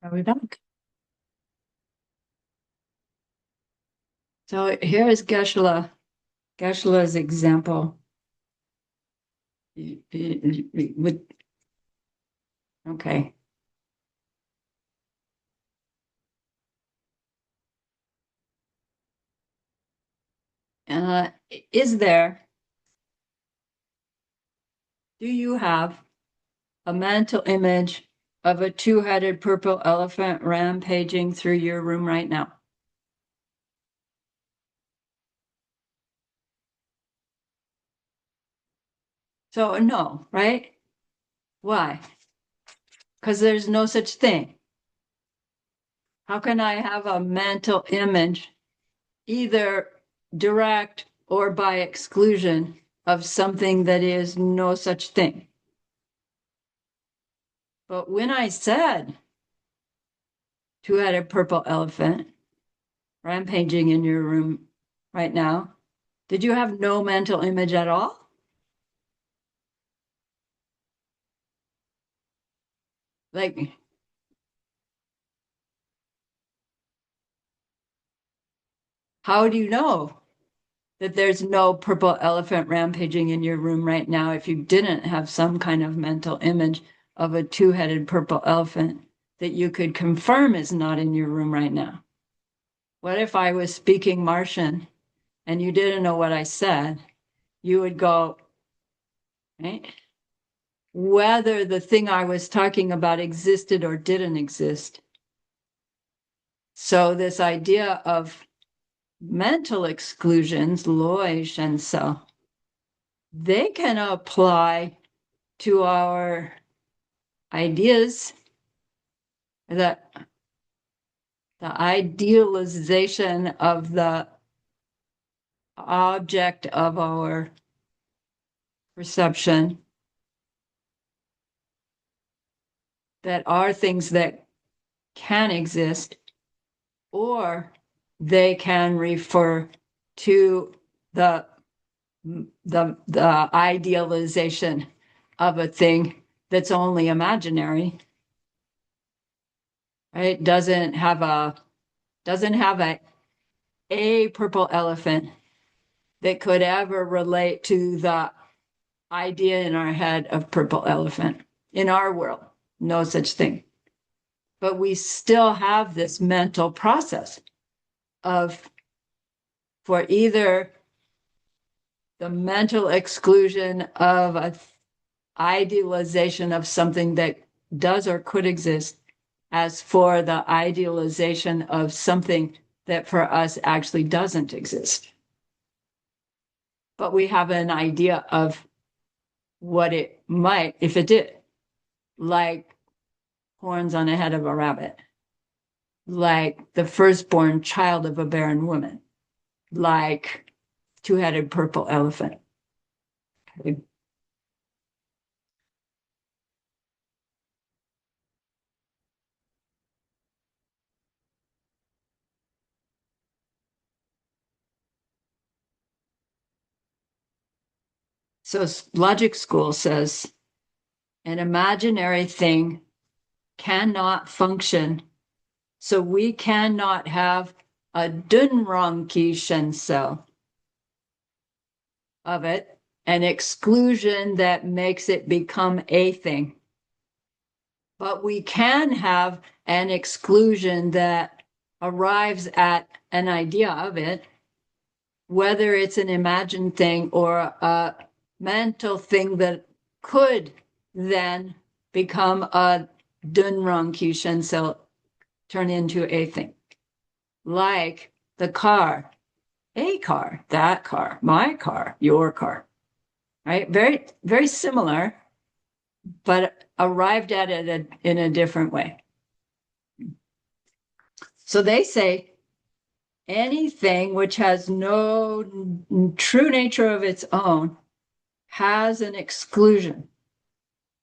Are we back? So here is Geshe-La's example. With, okay. Is there, do you have a mental image of a two-headed purple elephant rampaging through your room right now? So no, right? Why? Because there's no such thing. How can I have a mental image, either direct or by exclusion, of something that is no such thing? But when I said two-headed purple elephant rampaging in your room right now, did you have no mental image at all? Like, how do you know that there's no purple elephant rampaging in your room right now if you didn't have some kind of mental image of a two-headed purple elephant that you could confirm is not in your room right now? What if I was speaking Martian and you didn't know what I said? You would go, right? Whether the thing I was talking about existed or didn't exist. So this idea of mental exclusions, loish and so, they can apply to our ideas, that the idealization of the object of our perception, that are things that can exist, or they can refer to the idealization of a thing that's only imaginary, right? Doesn't have a purple elephant that could ever relate to the idea in our head of purple elephant. In our world, no such thing. But we still have this mental process of, for either the mental exclusion of an idealization of something that does or could exist, as for the idealization of something that for us actually doesn't exist. But we have an idea of what it might, if it did, like horns on the head of a rabbit, like the firstborn child of a barren woman, like two-headed purple elephant. Okay. So logic school says an imaginary thing cannot function. So we cannot have a Dunranki Shensel of it, an exclusion that makes it become a thing. But we can have an exclusion that arrives at an idea of it, whether it's an imagined thing or a mental thing that could then become a Dunranki Shensel, turn into a thing. Like the car, a car, that car, my car, your car, right? Very, very similar, but arrived at it in a different way. So they say anything which has no true nature of its own has an exclusion.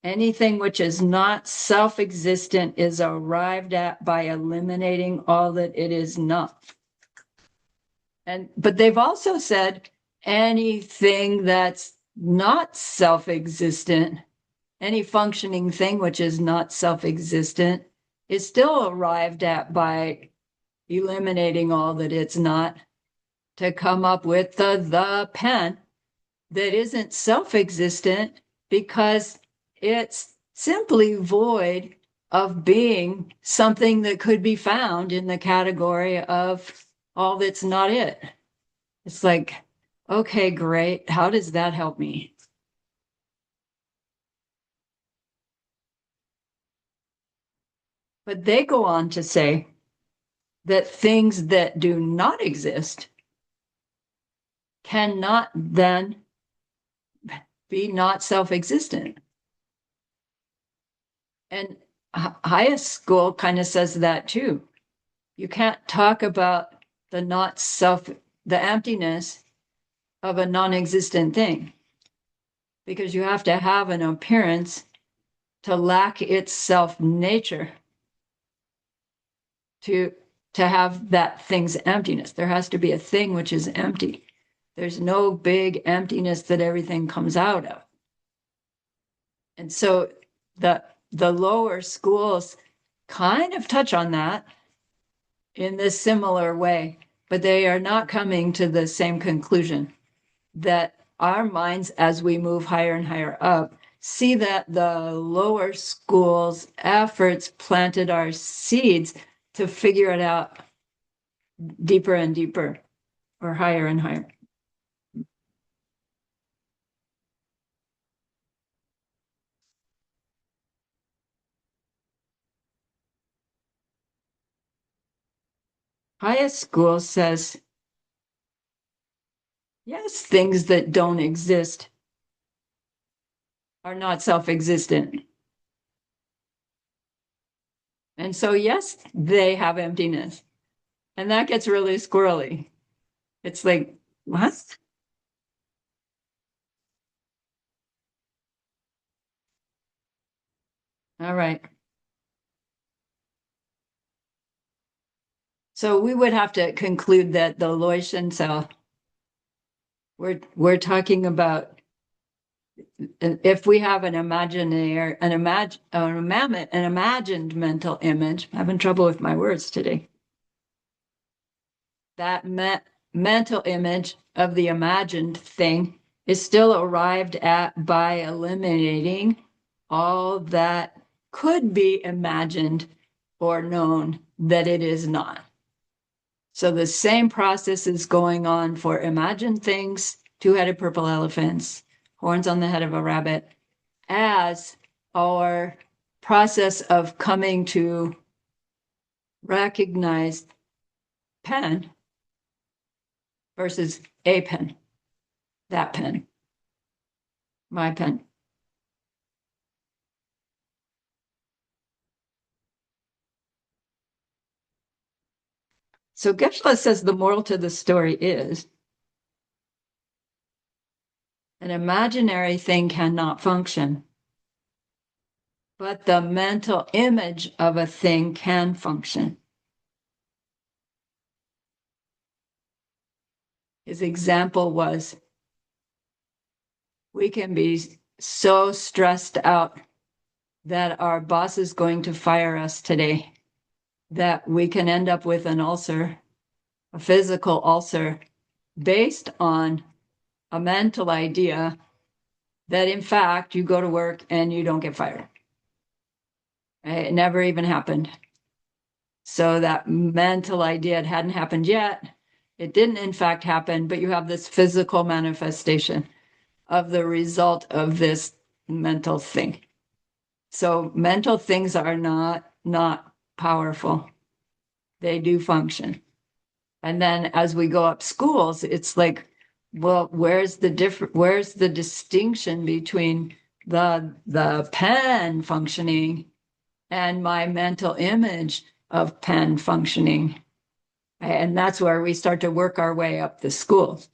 Anything which is not self-existent is arrived at by eliminating all that it is not. But they've also said anything that's not self-existent, any functioning thing which is not self-existent, is still arrived at by eliminating all that it's not, to come up with the pen that isn't self-existent because it's simply void of being something that could be found in the category of all that's not it. It's like Okay, great. How does that help me? But they go on to say that things that do not exist cannot then be not self-existent. And highest school kind of says that too. You can't talk about the not self, the emptiness of a non-existent thing, because you have to have an appearance to lack its self nature to have that thing's emptiness. There has to be a thing which is empty. There's no big emptiness that everything comes out of. And so the lower schools kind of touch on that in this similar way, but they are not coming to the same conclusion that our minds, as we move higher and higher up, see that the lower schools' efforts planted our seeds to figure it out deeper and deeper, or higher and higher. Highest school says, yes, things that don't exist are not self-existent. And so, yes, they have emptiness. And that gets really squirrely. It's like, what? All right. So we would have to conclude that the Loishan cell, we're talking about if we have an imaginary, an imagined mental image. I'm having trouble with my words today. That mental image of the imagined thing is still arrived at by eliminating all that could be imagined or known that it is not. So the same process is going on for imagined things, two-headed purple elephants, horns on the head of a rabbit, as our process of coming to recognize pen versus a pen, that pen, my pen. So Geshe-la says the moral to the story is an imaginary thing cannot function, but the mental image of a thing can function. His example was, we can be so stressed out that our boss is going to fire us today that we can end up with an ulcer, a physical ulcer, based on a mental idea that in fact you go to work and you don't get fired. It never even happened. So that mental idea, it hadn't happened yet. It didn't in fact happen, but you have this physical manifestation of the result of this mental thing. So mental things are not powerful. They do function. And then as we go up schools, it's like, well, where's the distinction between the pen functioning and my mental image of pen functioning? And that's where we start to work our way up the schools.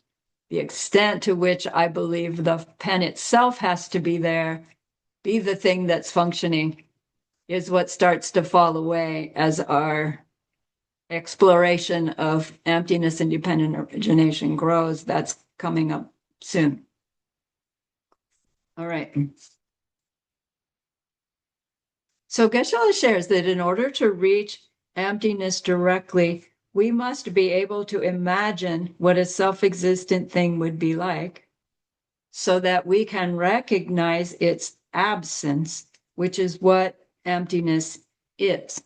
The extent to which I believe the pen itself has to be there, be the thing that's functioning, is what starts to fall away as our exploration of emptiness independent origination grows. That's coming up soon. All right. So Geshe-la shares that in order to reach emptiness directly, we must be able to imagine what a self-existent thing would be like so that we can recognize its absence, which is what emptiness is.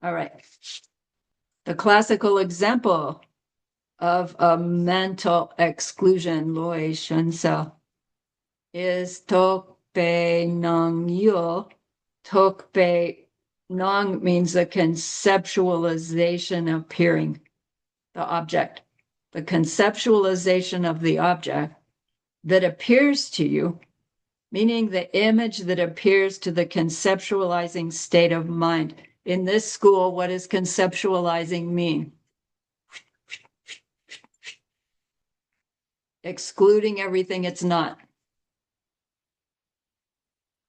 All right. The classical example of a mental exclusion, Loi Shunsel, is Tokpe Nang Yul. Tokpe Nang means the conceptualization of appearing, the object, the conceptualization of the object that appears to you, meaning the image that appears to the conceptualizing state of mind. In this school, what does conceptualizing mean? Excluding everything it's not.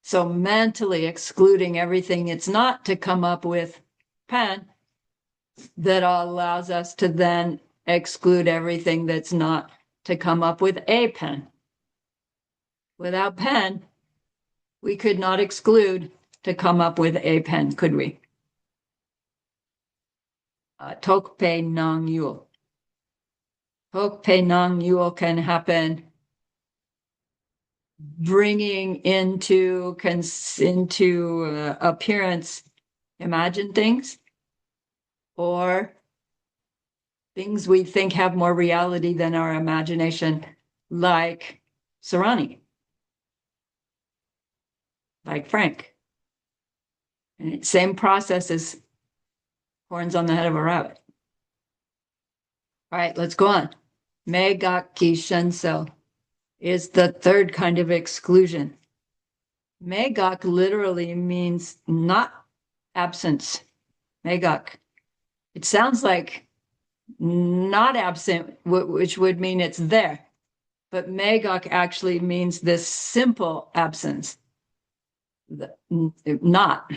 So mentally excluding everything it's not to come up with pen that allows us to then exclude everything that's not to come up with a pen. Without pen, we could not exclude to come up with a pen, could we? Tokpe nang yul. Tokpe nang yul can happen bringing into appearance imagined things or things we think have more reality than our imagination, like Sarani, like Frank. And same process as horns on the head of a rabbit. All right, let's go on. Megaki Shenso is the third kind of exclusion. Megak literally means not absence. Megak. It sounds like not absent, which would mean it's there. But megak actually means this simple absence. Not.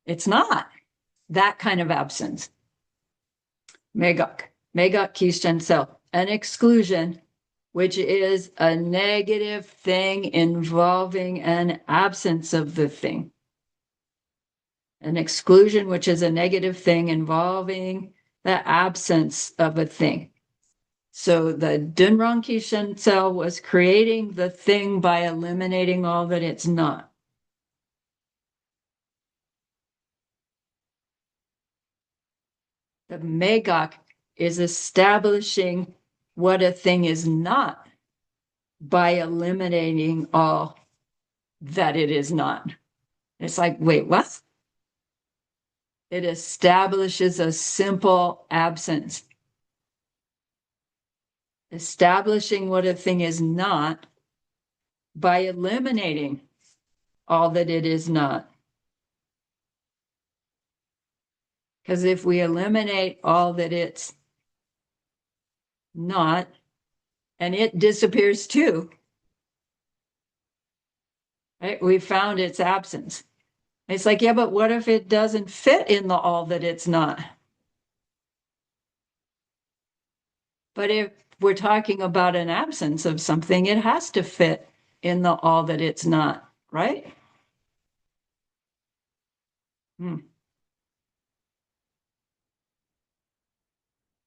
It's not that kind of absence. Megak. Megak kishen self. An exclusion, which is a negative thing involving an absence of the thing. An exclusion, which is a negative thing involving the absence of a thing. So the Dunrong Kishen cell was creating the thing by eliminating all that it's not. The Megak is establishing what a thing is not by eliminating all that it is not. It's like, wait, what? It establishes a simple absence. Establishing what a thing is not by eliminating all that it is not. Because if we eliminate all that it's not, and it disappears too, right? We found its absence. It's like, yeah, but what if it doesn't fit in the all that it's not? But if we're talking about an absence of something, it has to fit in the all that it's not, right?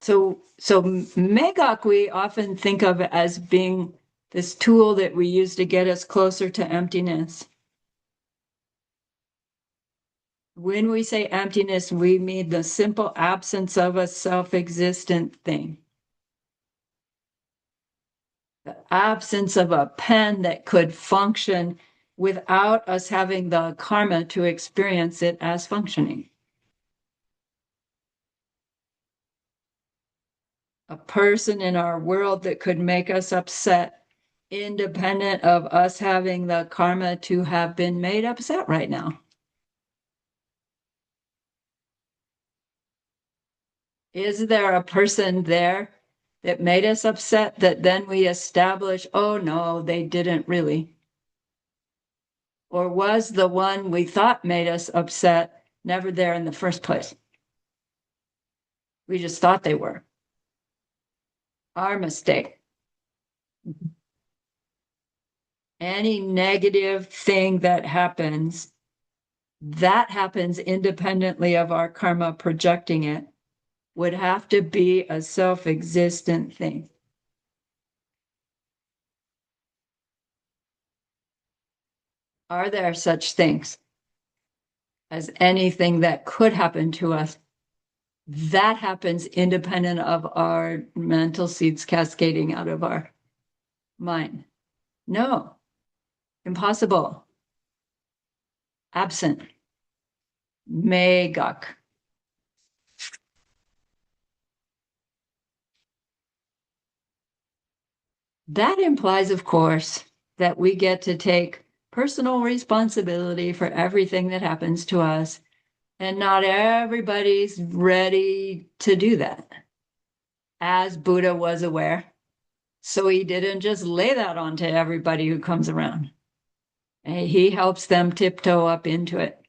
So Megak we often think of as being this tool that we use to get us closer to emptiness. When we say emptiness, we mean the simple absence of a self-existent thing. The absence of a pen that could function without us having the karma to experience it as functioning. A person in our world that could make us upset, independent of us having the karma to have been made upset right now. Is there a person there that made us upset that then we establish, oh no, they didn't really? Or was the one we thought made us upset never there in the first place? We just thought they were. Our mistake. Any negative thing that happens independently of our karma projecting it, would have to be a self-existent thing. Are there such things? as anything that could happen to us. That happens independent of our mental seeds cascading out of our mind. No, impossible. Absent. Megak. That implies, of course, that we get to take personal responsibility for everything that happens to us, and not everybody's ready to do that, as Buddha was aware. So he didn't just lay that onto everybody who comes around. And he helps them tiptoe up into it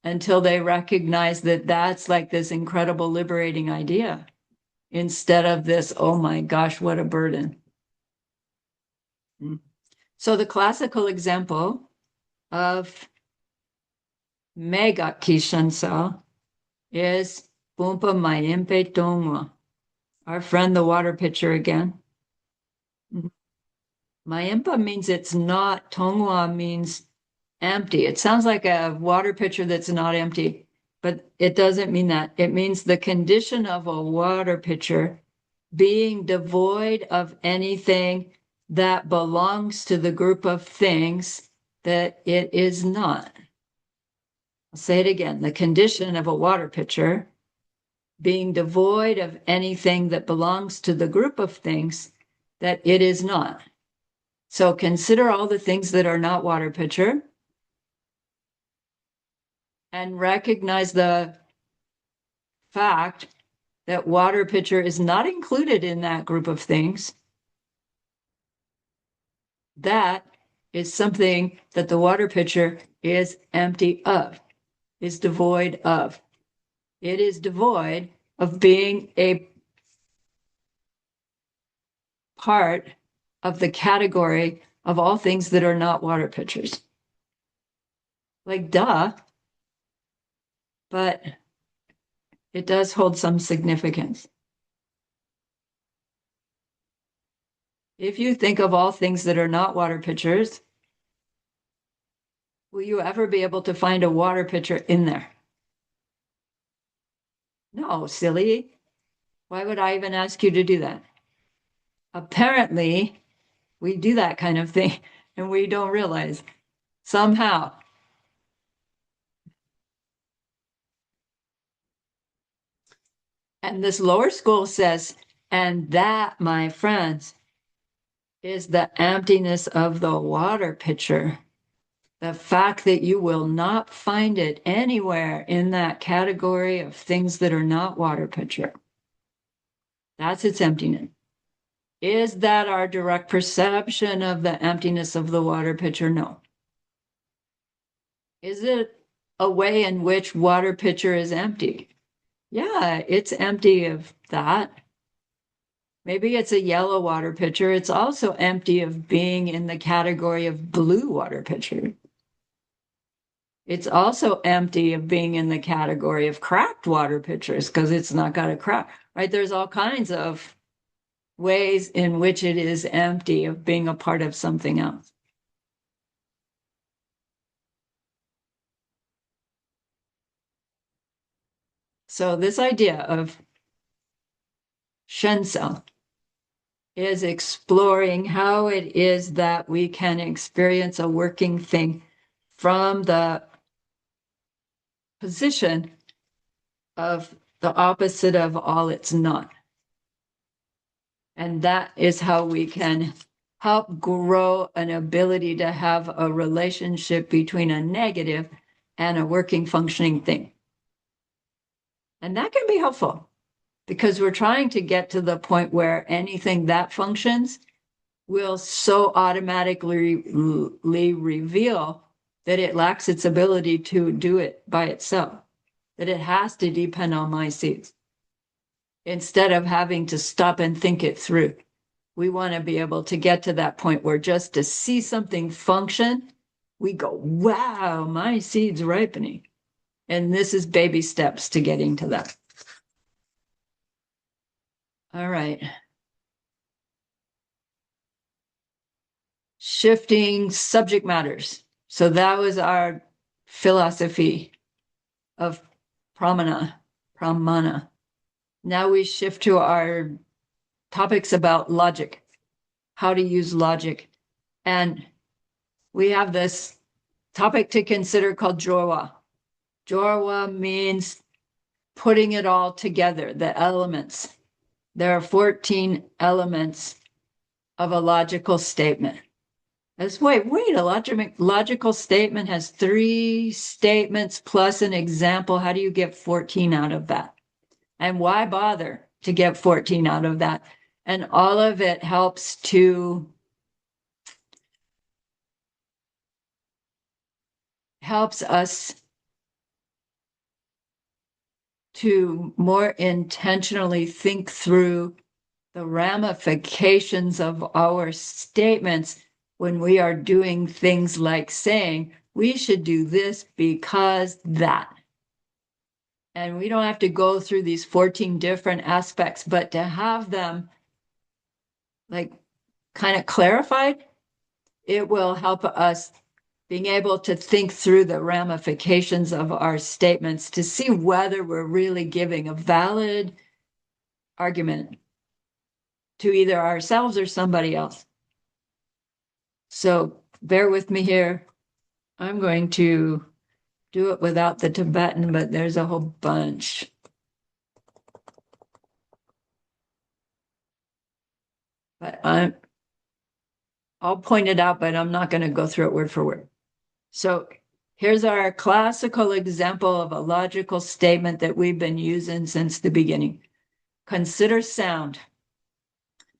until they recognize that that's like this incredible liberating idea instead of this, oh my gosh, what a burden. So the classical example of mega kishansa is Bumpa Mayimpe Tongwa, our friend the water pitcher again. Mayimpa means it's not, Tongwa means empty. It sounds like a water pitcher that's not empty, but it doesn't mean that. It means the condition of a water pitcher being devoid of anything that belongs to the group of things that it is not. I'll say it again. The condition of a water pitcher being devoid of anything that belongs to the group of things that it is not. So consider all the things that are not water pitcher and recognize the fact that water pitcher is not included in that group of things. That is something that the water pitcher is empty of, is devoid of. It is devoid of being a part of the category of all things that are not water pitchers. Like, duh, but it does hold some significance. If you think of all things that are not water pitchers, will you ever be able to find a water pitcher in there? No, silly. Why would I even ask you to do that? Apparently, we do that kind of thing and we don't realize somehow. And this lower school says, and that, my friends, is the emptiness of the water pitcher. The fact that you will not find it anywhere in that category of things that are not water pitcher. That's its emptiness. Is that our direct perception of the emptiness of the water pitcher? No. Is it a way in which water pitcher is empty? Yeah, it's empty of that. Maybe it's a yellow water pitcher. It's also empty of being in the category of blue water pitcher. It's also empty of being in the category of cracked water pitchers because it's not got a crack, right? There's all kinds of ways in which it is empty of being a part of something else. So this idea of Shensa is exploring how it is that we can experience a working thing from the position of the opposite of all it's not. And that is how we can help grow an ability to have a relationship between a negative and a working, functioning thing. And that can be helpful because we're trying to get to the point where anything that functions will so automatically reveal that it lacks its ability to do it by itself, that it has to depend on my seeds. Instead of having to stop and think it through, we want to be able to get to that point where just to see something function, we go, wow, my seed's ripening. And this is baby steps to getting to that. All right. Shifting subject matters. So that was our philosophy of pramana. Now we shift to our topics about logic, how to use logic. And we have this topic to consider called jorwa. Jorwa means putting it all together, the elements. There are 14 elements of a logical statement. That's wait, a logical statement has 3 statements plus an example. How do you get 14 out of that? And why bother to get 14 out of that? And all of it helps us to more intentionally think through the ramifications of our statements when we are doing things like saying, we should do this because that. And we don't have to go through these 14 different aspects, but to have them like kind of clarified, it will help us being able to think through the ramifications of our statements to see whether we're really giving a valid argument to either ourselves or somebody else. So bear with me here. I'm going to do it without the Tibetan, but there's a whole bunch. But I'll point it out, but I'm not going to go through it word for word. So here's our classical example of a logical statement that we've been using since the beginning. Consider sound.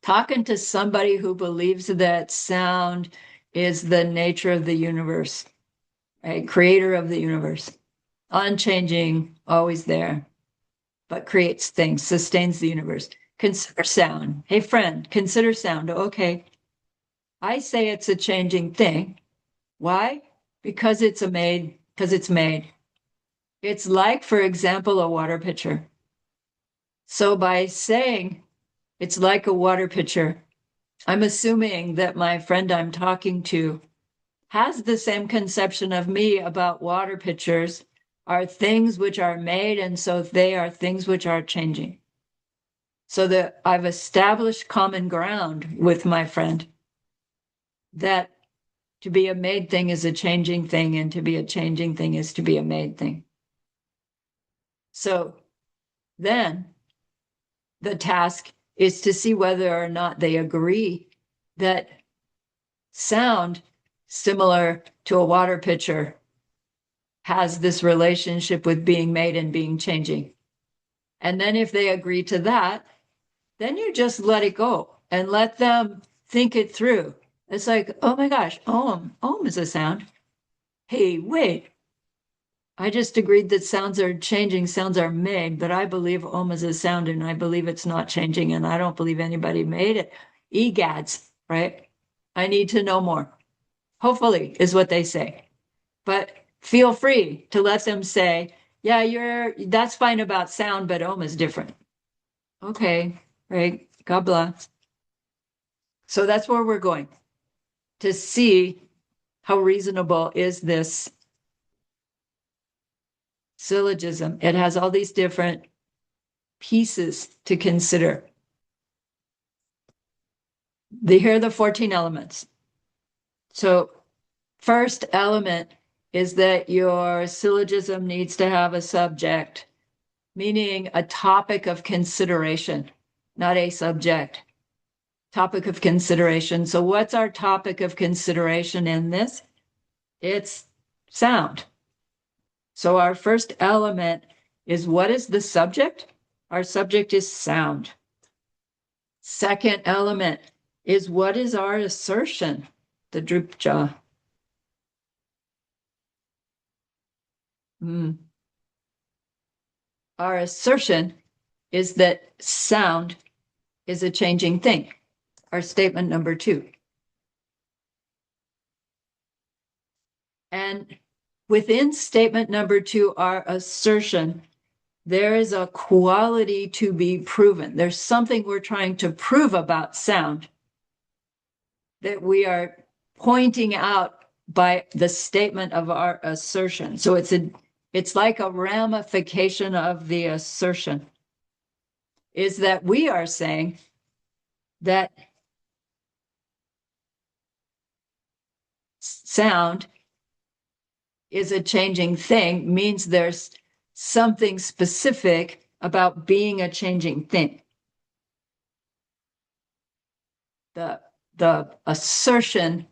Talking to somebody who believes that sound is the nature of the universe, right? Creator of the universe, unchanging, always there, but creates things, sustains the universe. Consider sound. Hey, friend, consider sound. Okay. I say it's a changing thing. Why? Because it's made. It's like, for example, a water pitcher. So by saying it's like a water pitcher, I'm assuming that my friend I'm talking to has the same conception of me about water pitchers are things which are made, and so they are things which are changing. So that I've established common ground with my friend that to be a made thing is a changing thing, and to be a changing thing is to be a made thing. So then the task is to see whether or not they agree that sound, similar to a water pitcher, has this relationship with being made and being changing. And then if they agree to that, then you just let it go and let them think it through. It's like, oh my gosh, Om is a sound. Hey, wait, I just agreed that sounds are changing, sounds are made, but I believe Om is a sound and I believe it's not changing and I don't believe anybody made it. Egads, right? I need to know more. Hopefully is what they say. But feel free to let them say, yeah, that's fine about sound, but Om is different. Okay, right? God bless. So that's where we're going to see how reasonable is this syllogism. It has all these different pieces to consider. Here are the 14 elements. So first element is that your syllogism needs to have a subject, meaning a topic of consideration, not a subject. Topic of consideration. So what's our topic of consideration in this? It's sound. So our first element is, what is the subject? Our subject is sound. Second element is, what is our assertion? The drupja. Our assertion is that sound is a changing thing. Our statement number 2. And within statement number 2, our assertion, there is a quality to be proven. There's something we're trying to prove about sound that we are pointing out by the statement of our assertion. So it's it's like a ramification of the assertion, is that we are saying that sound is a changing thing, means there's something specific about being a changing thing. The assertion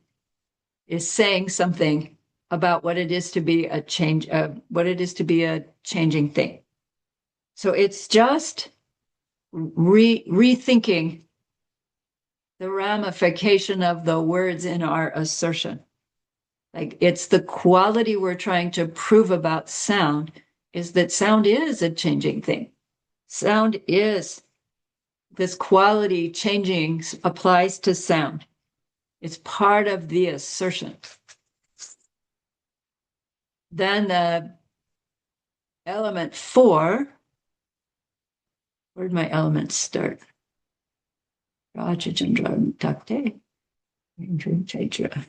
is saying something about what it is to be a change, what it is to be a changing thing. So it's just rethinking the ramification of the words in our assertion. Like, it's the quality we're trying to prove about sound, is that sound is a changing thing. Sound is, this quality changing applies to sound. It's part of the assertion. Then the element 4, where'd my elements start? Raja Chandra Takte. Chaitra.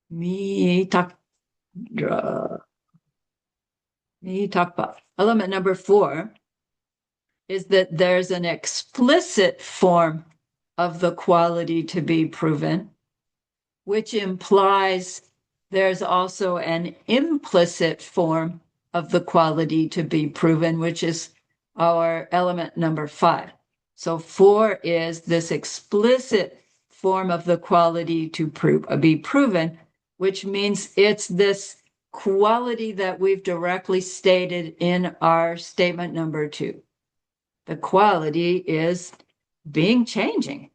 Me Takdra. Me Takpa. Element number 4 is that there's an explicit form of the quality to be proven, which implies there's also an implicit form of the quality to be proven, which is our element number 5. So 4 is this explicit form of the quality to be proven, which means it's this quality that we've directly stated in our statement number 2. The quality is being changing,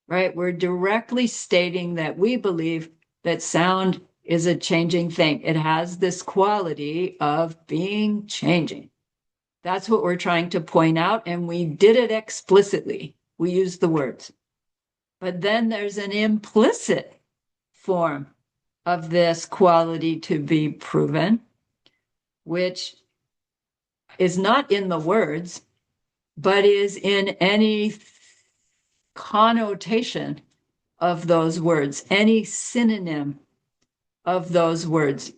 right? We're directly stating that we believe that sound is a changing thing. It has this quality of being changing. That's what we're trying to point out, and we did it explicitly. We used the words. But then there's an implicit form of this quality to be proven, which is not in the words, but is in any connotation of those words, any synonym of those words.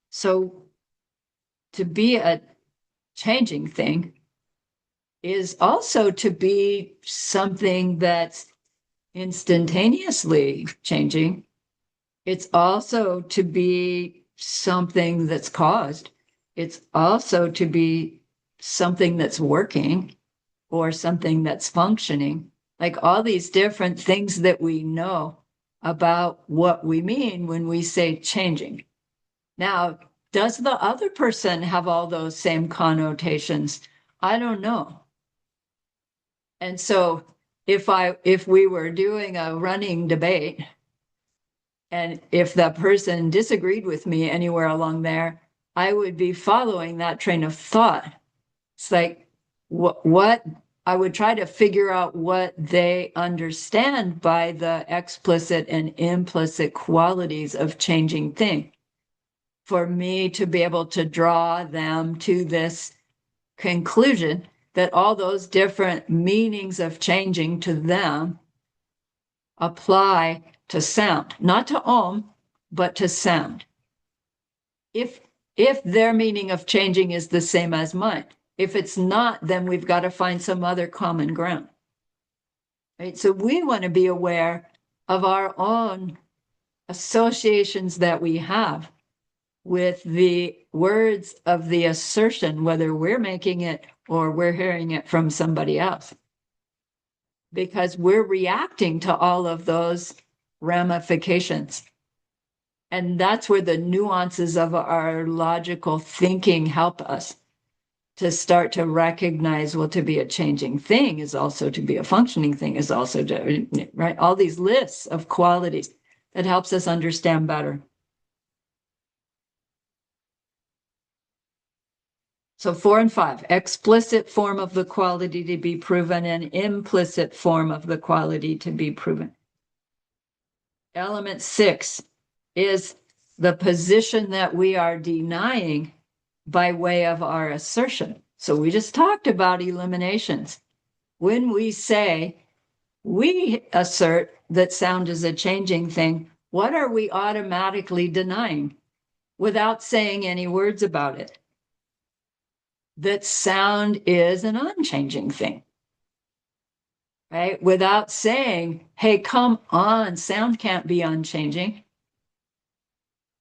So to be a changing thing is also to be something that's instantaneously changing. It's also to be something that's caused. It's also to be something that's working or something that's functioning. Like all these different things that we know about what we mean when we say changing. Now, does the other person have all those same connotations? I don't know. And so if we were doing a running debate, and if that person disagreed with me anywhere along there, I would be following that train of thought. It's like, what I would try to figure out what they understand by the explicit and implicit qualities of changing thing, for me to be able to draw them to this conclusion that all those different meanings of changing to them apply to sound, not to Om, but to sound. If their meaning of changing is the same as mine, if it's not, then we've got to find some other common ground. Right? So we want to be aware of our own associations that we have with the words of the assertion, whether we're making it or we're hearing it from somebody else. Because we're reacting to all of those ramifications. And that's where the nuances of our logical thinking help us to start to recognize, well, to be a changing thing is also to be a functioning thing, is also to, right? All these lists of qualities that helps us understand better. So 4 and 5, explicit form of the quality to be proven and implicit form of the quality to be proven. Element 6 is the position that we are denying by way of our assertion. So we just talked about eliminations. When we say we assert that sound is a changing thing, what are we automatically denying without saying any words about it? That sound is an unchanging thing, right? Without saying, hey, come on, sound can't be unchanging.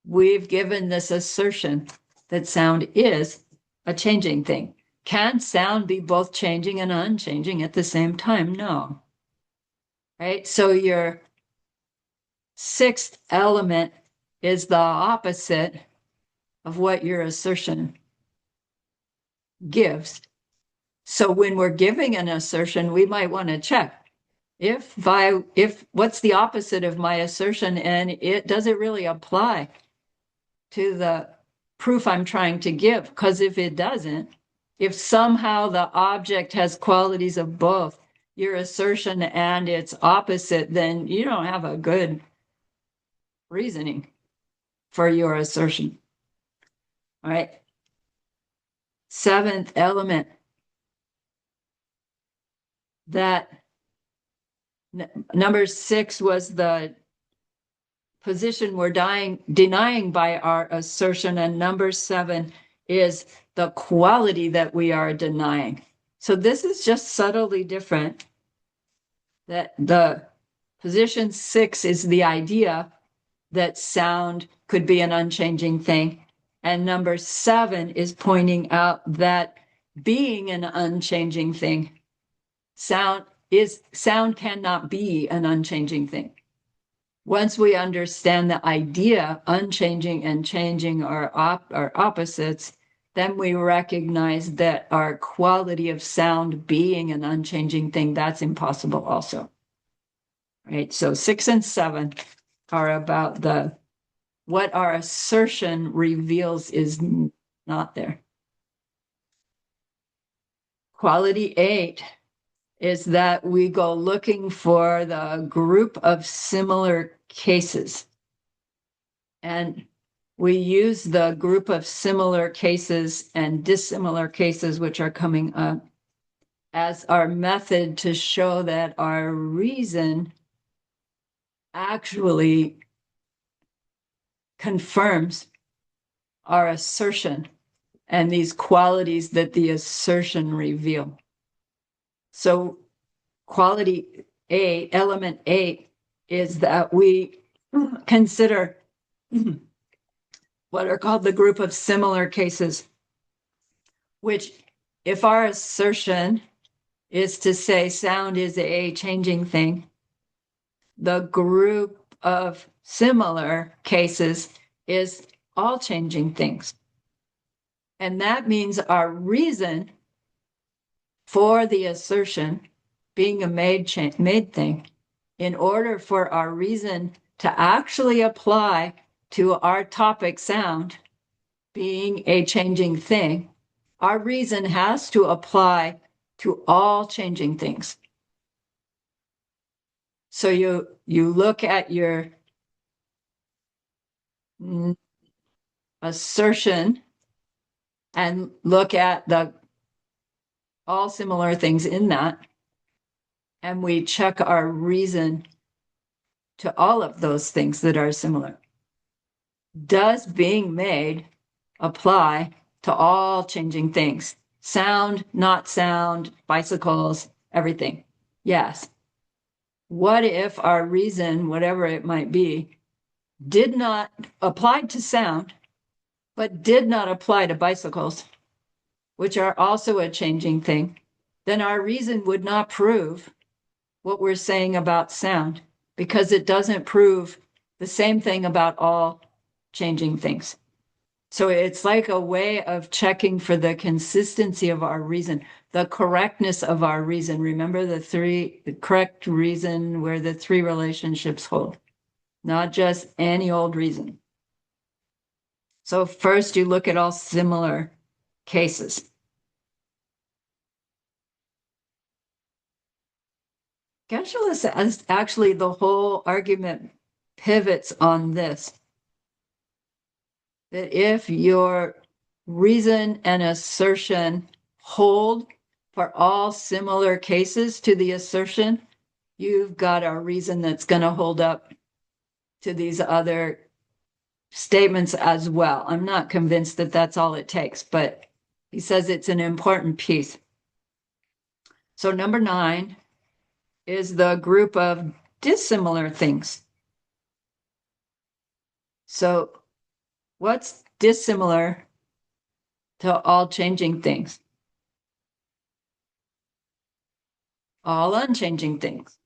We've given this assertion that sound is a changing thing. Can sound be both changing and unchanging at the same time? No. Right? So your sixth element is the opposite of what your assertion gives. So when we're giving an assertion, we might want to check if what's the opposite of my assertion, and does it really apply to the proof I'm trying to give? Because if it doesn't, if somehow the object has qualities of both your assertion and its opposite, then you don't have a good reasoning for your assertion. All right. Seventh element, that number 6 was the position we're denying by our assertion, and number 7 is the quality that we are denying. So this is just subtly different. That the position 6 is the idea that sound could be an unchanging thing, and number 7 is pointing out that being an unchanging thing, sound cannot be an unchanging thing. Once we understand the idea unchanging and changing are opposites, then we recognize that our quality of sound being an unchanging thing, that's impossible also. Right? So 6 and 7 are about what our assertion reveals is not there. Quality 8 is that we go looking for the group of similar cases. And we use the group of similar cases and dissimilar cases, which are coming up, as our method to show that our reason actually confirms our assertion and these qualities that the assertion reveal. So quality 8, element 8, is that we consider what are called the group of similar cases, which, if our assertion is to say sound is a changing thing, the group of similar cases is all changing things. And that means our reason for the assertion being a made thing, in order for our reason to actually apply to our topic sound being a changing thing, our reason has to apply to all changing things. So you look at your assertion and look at the all similar things in that, and we check our reason to all of those things that are similar. Does being made apply to all changing things? Sound, not sound, bicycles, everything. Yes. What if our reason, whatever it might be, did not apply to sound, but did not apply to bicycles, which are also a changing thing? Then our reason would not prove what we're saying about sound, because it doesn't prove the same thing about all changing things. So it's like a way of checking for the consistency of our reason, the correctness of our reason. Remember the correct reason where the 3 relationships hold, not just any old reason. So first you look at all similar cases. Geshe-la, actually the whole argument pivots on this, that if your reason and assertion hold for all similar cases to the assertion, you've got a reason that's going to hold up to these other statements as well. I'm not convinced that that's all it takes, but he says it's an important piece. So number 9 is the group of dissimilar things. So what's dissimilar to all changing things? All unchanging things,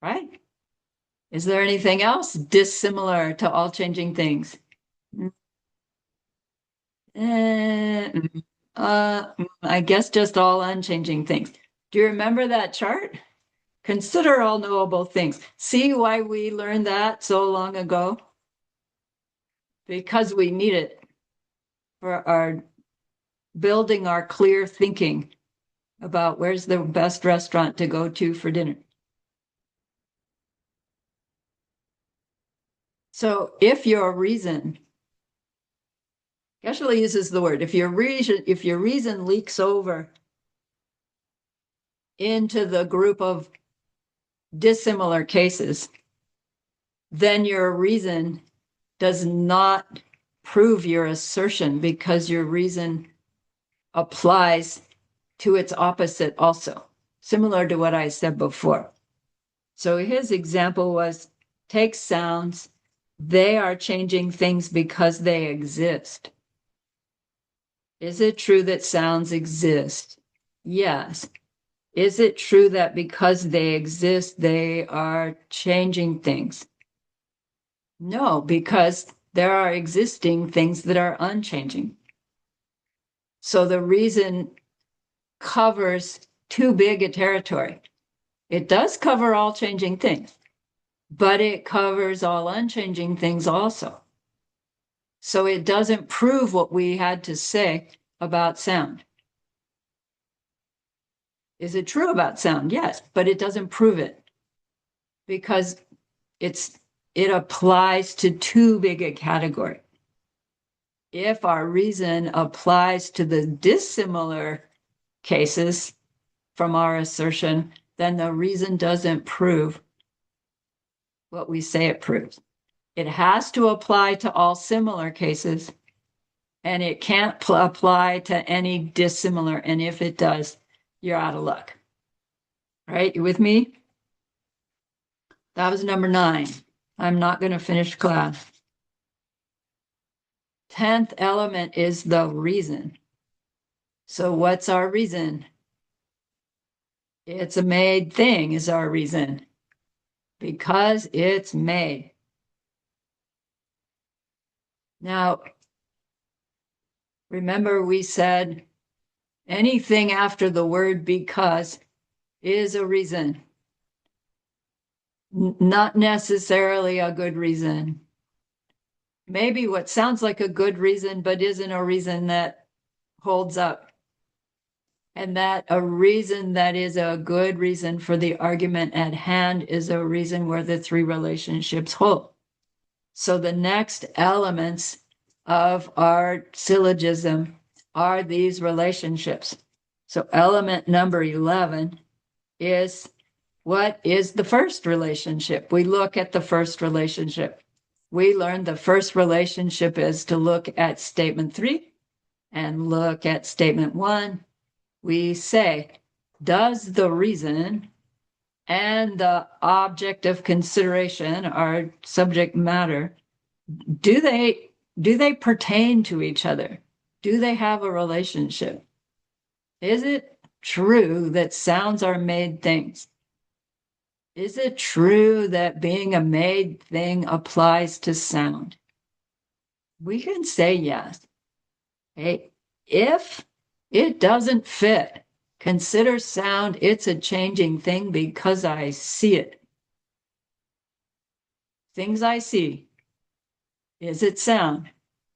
right? Is there anything else dissimilar to all changing things? I guess just all unchanging things. Do you remember that chart? Consider all knowable things. See why we learned that so long ago? Because we need it for our building our clear thinking about where's the best restaurant to go to for dinner. So if your reason, Geshe uses the word, if your reason leaks over into the group of dissimilar cases, then your reason does not prove your assertion because your reason applies to its opposite also, similar to what I said before. So his example was, take sounds, they are changing things because they exist. Is it true that sounds exist? Yes. Is it true that because they exist, they are changing things? No, because there are existing things that are unchanging. So the reason covers too big a territory. It does cover all changing things, but it covers all unchanging things also. So it doesn't prove what we had to say about sound. Is it true about sound? Yes, but it doesn't prove it because it applies to too big a category. If our reason applies to the dissimilar cases from our assertion, then the reason doesn't prove what we say it proves. It has to apply to all similar cases, and it can't apply to any dissimilar. And if it does, you're out of luck. All right, you with me? That was number 9. I'm not going to finish class. 10th element is the reason. So what's our reason? It's a made thing is our reason. Because it's made. Now, remember we said anything after the word because is a reason. Not necessarily a good reason. Maybe what sounds like a good reason, but isn't a reason that holds up. And that a reason that is a good reason for the argument at hand is a reason where the 3 relationships hold. So the next elements of our syllogism are these relationships. So element number 11 is, what is the first relationship? We look at the first relationship. We learned the first relationship is to look at statement 3 and look at statement 1. We say, does the reason and the object of consideration, our subject matter, do they pertain to each other? Do they have a relationship? Is it true that sounds are made things? Is it true that being a made thing applies to sound? We can say yes. Hey, if it doesn't fit, consider sound, it's a changing thing because I see it. Things I see. Is it sound?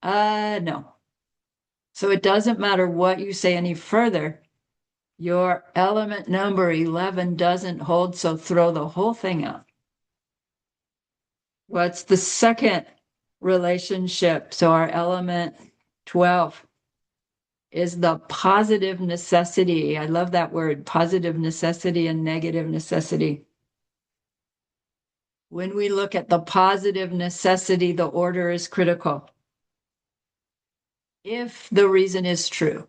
No. So it doesn't matter what you say any further. Your element number 11 doesn't hold, so throw the whole thing out. What's the second relationship? So our element 12 is the positive necessity. I love that word, positive necessity and negative necessity. When we look at the positive necessity, the order is critical. If the reason is true,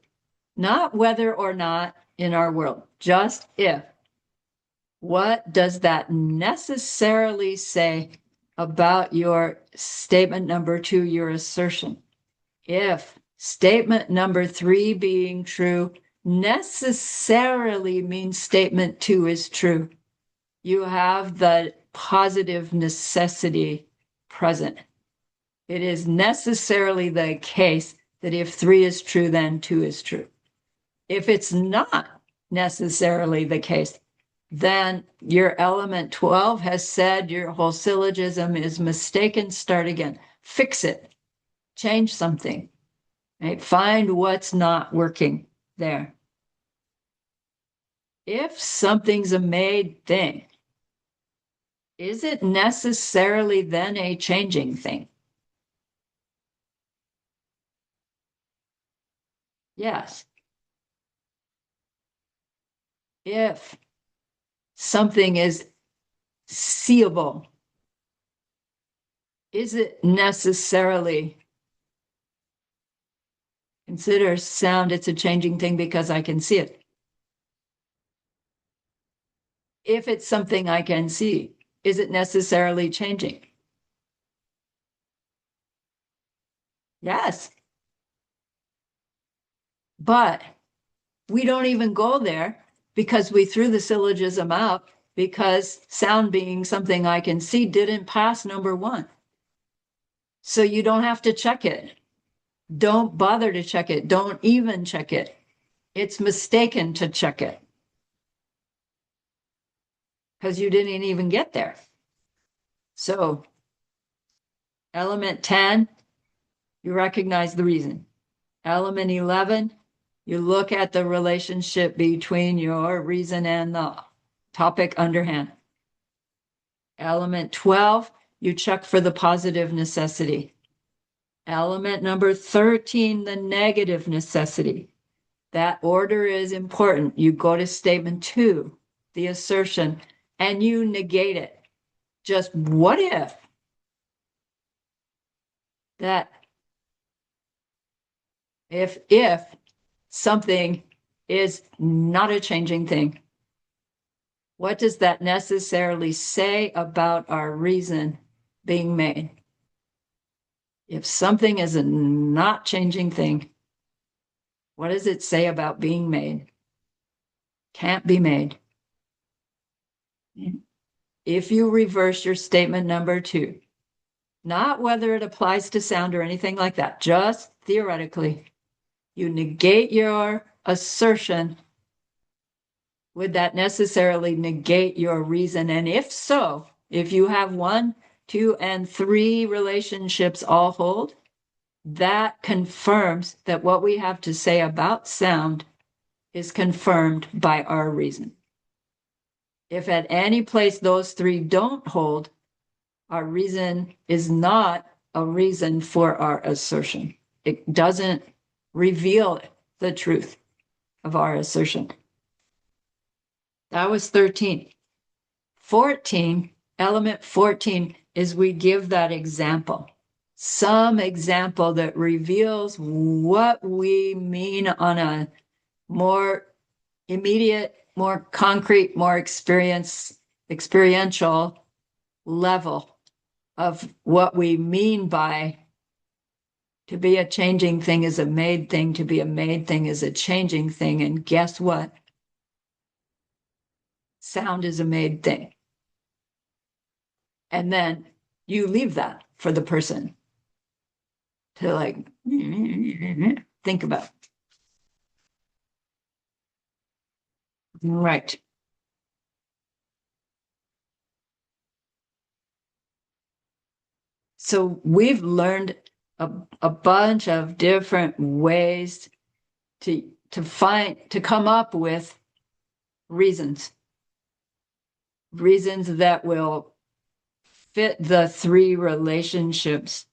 not whether or not in our world, just if. What does that necessarily say about your statement number 2, your assertion? If statement number 3 being true necessarily means statement 2 is true, you have the positive necessity present. It is necessarily the case that if 3 is true, then 2 is true. If it's not necessarily the case, then your element 12 has said your whole syllogism is mistaken. Start again. Fix it. Change something. Right? Find what's not working there. If something's a made thing, is it necessarily then a changing thing? Yes. If something is seeable, is it necessarily, consider sound, it's a changing thing because I can see it. If it's something I can see, is it necessarily changing? Yes. But we don't even go there because we threw the syllogism out because sound being something I can see didn't pass number 1. So you don't have to check it. Don't bother to check it. Don't even check it. It's mistaken to check it because you didn't even get there. So element 10, you recognize the reason. Element 11, you look at the relationship between your reason and the topic underhand. Element 12, you check for the positive necessity. Element number 13, the negative necessity. That order is important. You go to statement 2, the assertion, and you negate it. Just what if that if something is not a changing thing, what does that necessarily say about our reason being made? If something is a not changing thing, what does it say about being made? Can't be made. If you reverse your statement number 2, not whether it applies to sound or anything like that, just theoretically, you negate your assertion, would that necessarily negate your reason? And if so, if you have 1, 2, and 3 relationships all hold, that confirms that what we have to say about sound is confirmed by our reason. If at any place those 3 don't hold, our reason is not a reason for our assertion. It doesn't reveal the truth of our assertion. That was 13. 14, element 14, is we give that example. Some example that reveals what we mean on a more immediate, more concrete, more experiential level of what we mean by to be a changing thing is a made thing, to be a made thing is a changing thing. And guess what? Sound is a made thing. And then you leave that for the person to like think about. Right. So we've learned a bunch of different ways to come up with reasons that will fit the 3 relationships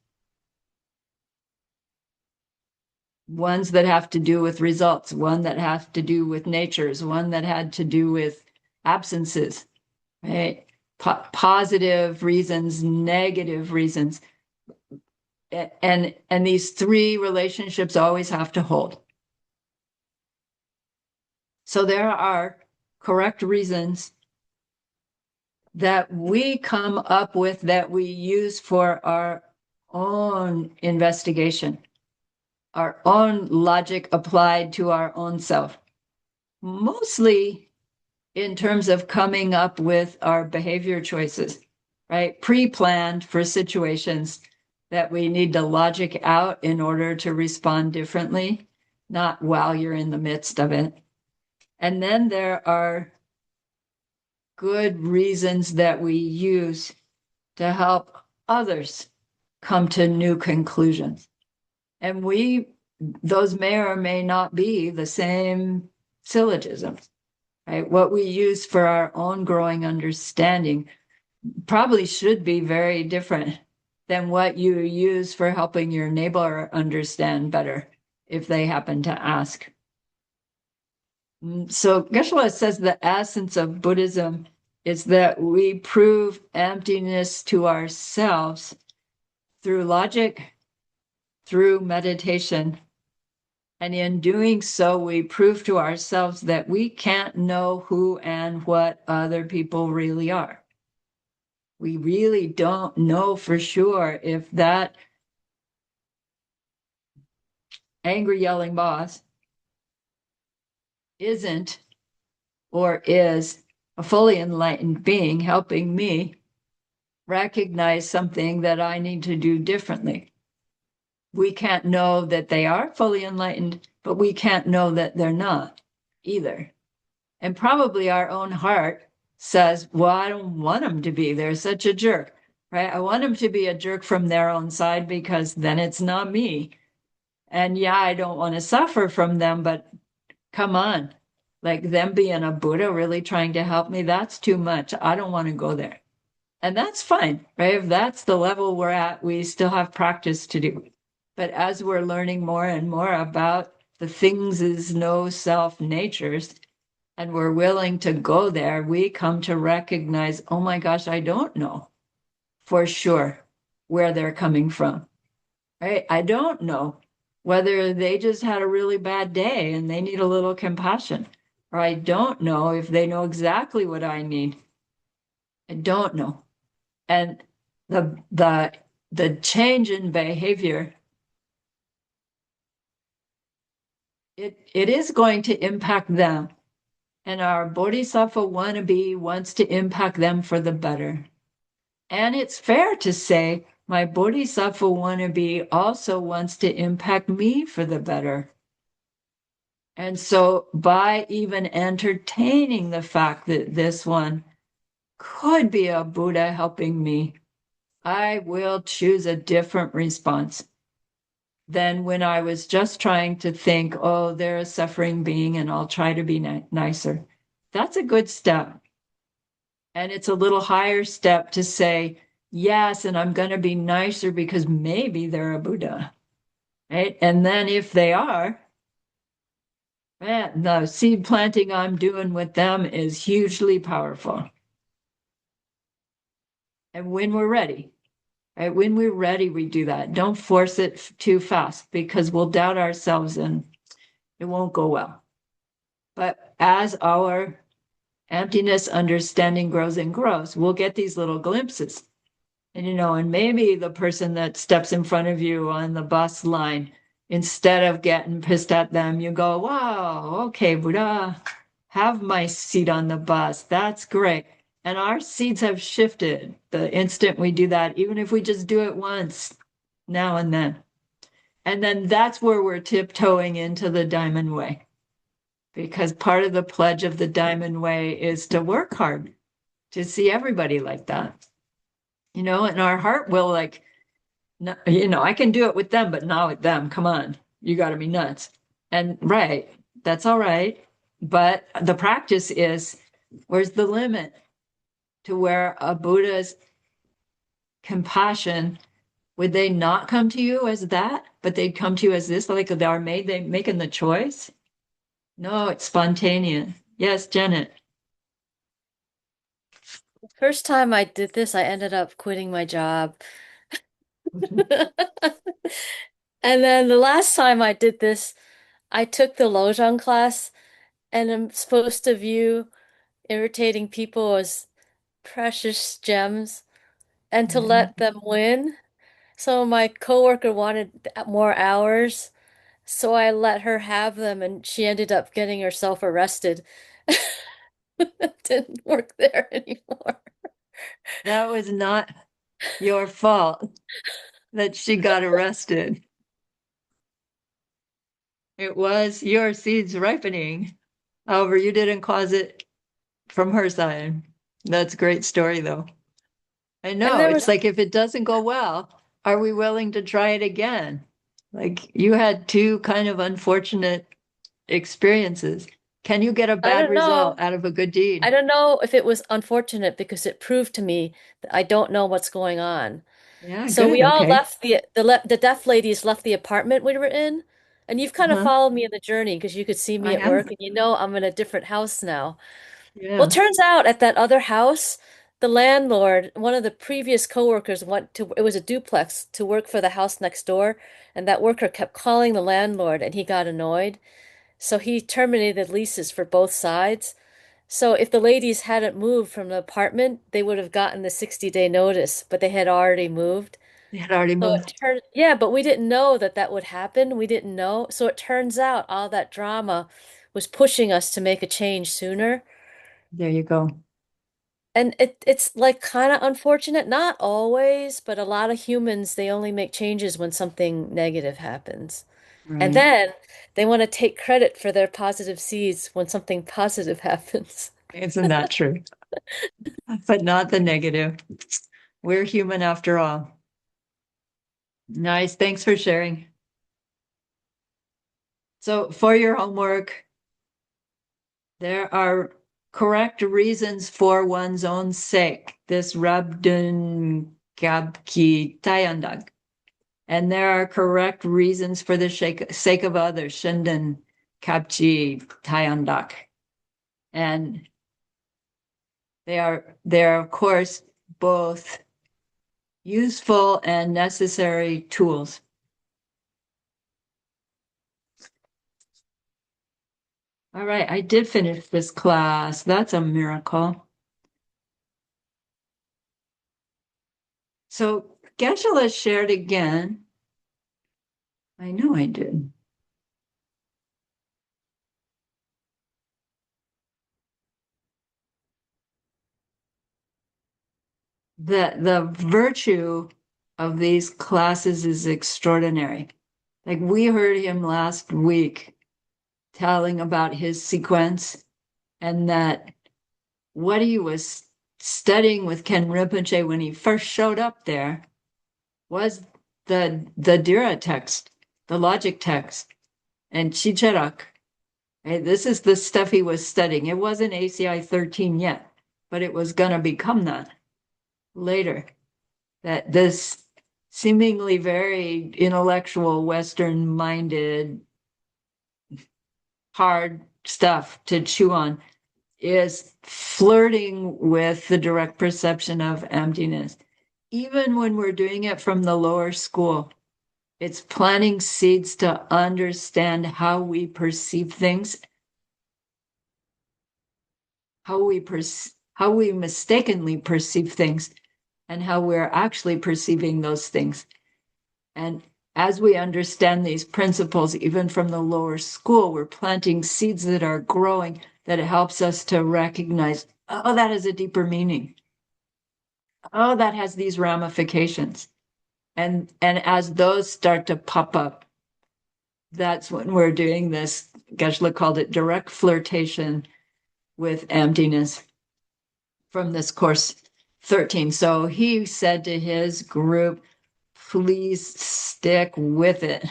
ones that have to do with results, one that has to do with natures, one that had to do with absences, right? Positive reasons, negative reasons. And these three relationships always have to hold. So there are correct reasons that we come up with that we use for our own investigation, our own logic applied to our own self, mostly in terms of coming up with our behavior choices, right? Pre-planned for situations that we need to logic out in order to respond differently, not while you're in the midst of it. And then there are good reasons that we use to help others come to new conclusions. And those may or may not be the same syllogisms, right? What we use for our own growing understanding probably should be very different than what you use for helping your neighbor understand better if they happen to ask. So Geshe-la says the essence of Buddhism is that we prove emptiness to ourselves through logic, through meditation. And in doing so, we prove to ourselves that we can't know who and what other people really are. We really don't know for sure if that angry yelling boss isn't or is a fully enlightened being helping me recognize something that I need to do differently. We can't know that they are fully enlightened, but we can't know that they're not either. And probably our own heart says, well, I don't want them to be. They're such a jerk, right? I want them to be a jerk from their own side because then it's not me. And yeah, I don't want to suffer from them, but come on, like them being a Buddha really trying to help me, that's too much. I don't want to go there. And that's fine, right? If that's the level we're at, we still have practice to do. But as we're learning more and more about the things is no self natures, and we're willing to go there, we come to recognize, oh my gosh, I don't know for sure where they're coming from, right? I don't know whether they just had a really bad day and they need a little compassion, or I don't know if they know exactly what I need. I don't know. And the change in behavior, it is going to impact them. And our bodhisattva wannabe wants to impact them for the better. And it's fair to say my bodhisattva wannabe also wants to impact me for the better. And so by even entertaining the fact that this one could be a Buddha helping me, I will choose a different response than when I was just trying to think, oh, they're a suffering being and I'll try to be nicer. That's a good step. And it's a little higher step to say, yes, and I'm going to be nicer because maybe they're a Buddha, right? And then if they are, man, the seed planting I'm doing with them is hugely powerful. And when we're ready, right? When we're ready, we do that. Don't force it too fast because we'll doubt ourselves and it won't go well. But as our emptiness understanding grows and grows, we'll get these little glimpses. And, and maybe the person that steps in front of you on the bus line, instead of getting pissed at them, you go, wow, okay, Buddha, have my seat on the bus. That's great. And our seats have shifted the instant we do that, even if we just do it once now and then. And then that's where we're tiptoeing into the diamond way. Because part of the pledge of the diamond way is to work hard, to see everybody like that. And our heart will like, I can do it with them, but not with them. Come on, you got to be nuts. And right, that's all right. But the practice is, where's the limit to where a Buddha's compassion would they not come to you as that, but they'd come to you as this, like they are making the choice? No, it's spontaneous. Yes, Janet. First time I did this, I ended up quitting my job. And then the last time I did this, I took the Lojong class and I'm supposed to view irritating people as precious gems and to let them win. So my coworker wanted more hours, so I let her have them and she ended up getting herself arrested. Didn't work there anymore. That was not your fault that she got arrested. It was your seeds ripening. However, you didn't cause it from her side. That's a great story, though. I And know. there It's was, like if it doesn't go well, are we willing to try it again? Like you had two kind of unfortunate experiences. Can you get a I bad don't result know. out of a good I deed? don't know if it was unfortunate because it proved to me that I don't know what's going on. Yeah, So good. we all Okay. left the deaf ladies left the apartment we were in, and you've kind of Uh-huh. followed me in the journey because you could see me I at have. work, and you know I'm in a different house now. Well, Yeah. turns out at that other house, the landlord, one of the previous coworkers went to, it was a duplex, to work for the house next door, and that worker kept calling the landlord, and he got annoyed. So he terminated leases for both sides. So if the ladies hadn't moved from the apartment, they would have gotten the 60-day notice, but they had already moved. They had already So moved. yeah, but we didn't know that that would happen. We didn't know. So it turns out all that drama was pushing us to make a change sooner. There you go. And it's like kind of unfortunate, not always, but a lot of humans, they only make changes when something negative happens. And Right. then they want to take credit for their positive seeds when something positive happens. Isn't that true? But not the negative. We're human after all. Nice. Thanks for sharing. So for your homework, there are correct reasons for one's own sake. This Rabdun Gabki Tayandag. And there are correct reasons for the sake of others. Shindan Kapchi Tayandak. And they're of course both useful and necessary tools. All right, I did finish this class. That's a miracle. So Geshe-la shared again. I know I did. That the virtue of these classes is extraordinary. Like we heard him last week telling about his sequence and that what he was studying with Ken Rinpoche when he first showed up there was the Dira text, the logic text, and Chicharak. This is the stuff he was studying. It wasn't ACI 13 yet, but it was going to become that later. That this seemingly very intellectual, Western minded, hard stuff to chew on is flirting with the direct perception of emptiness. Even when we're doing it from the lower school, it's planting seeds to understand how we perceive things, how we mistakenly perceive things, and how we're actually perceiving those things. And as we understand these principles, even from the lower school, we're planting seeds that are growing that helps us to recognize, oh, that has a deeper meaning. Oh, that has these ramifications. And as those start to pop up, that's when we're doing this. Geshe-la called it direct flirtation with emptiness from this course 13. So he said to his group, please stick with it.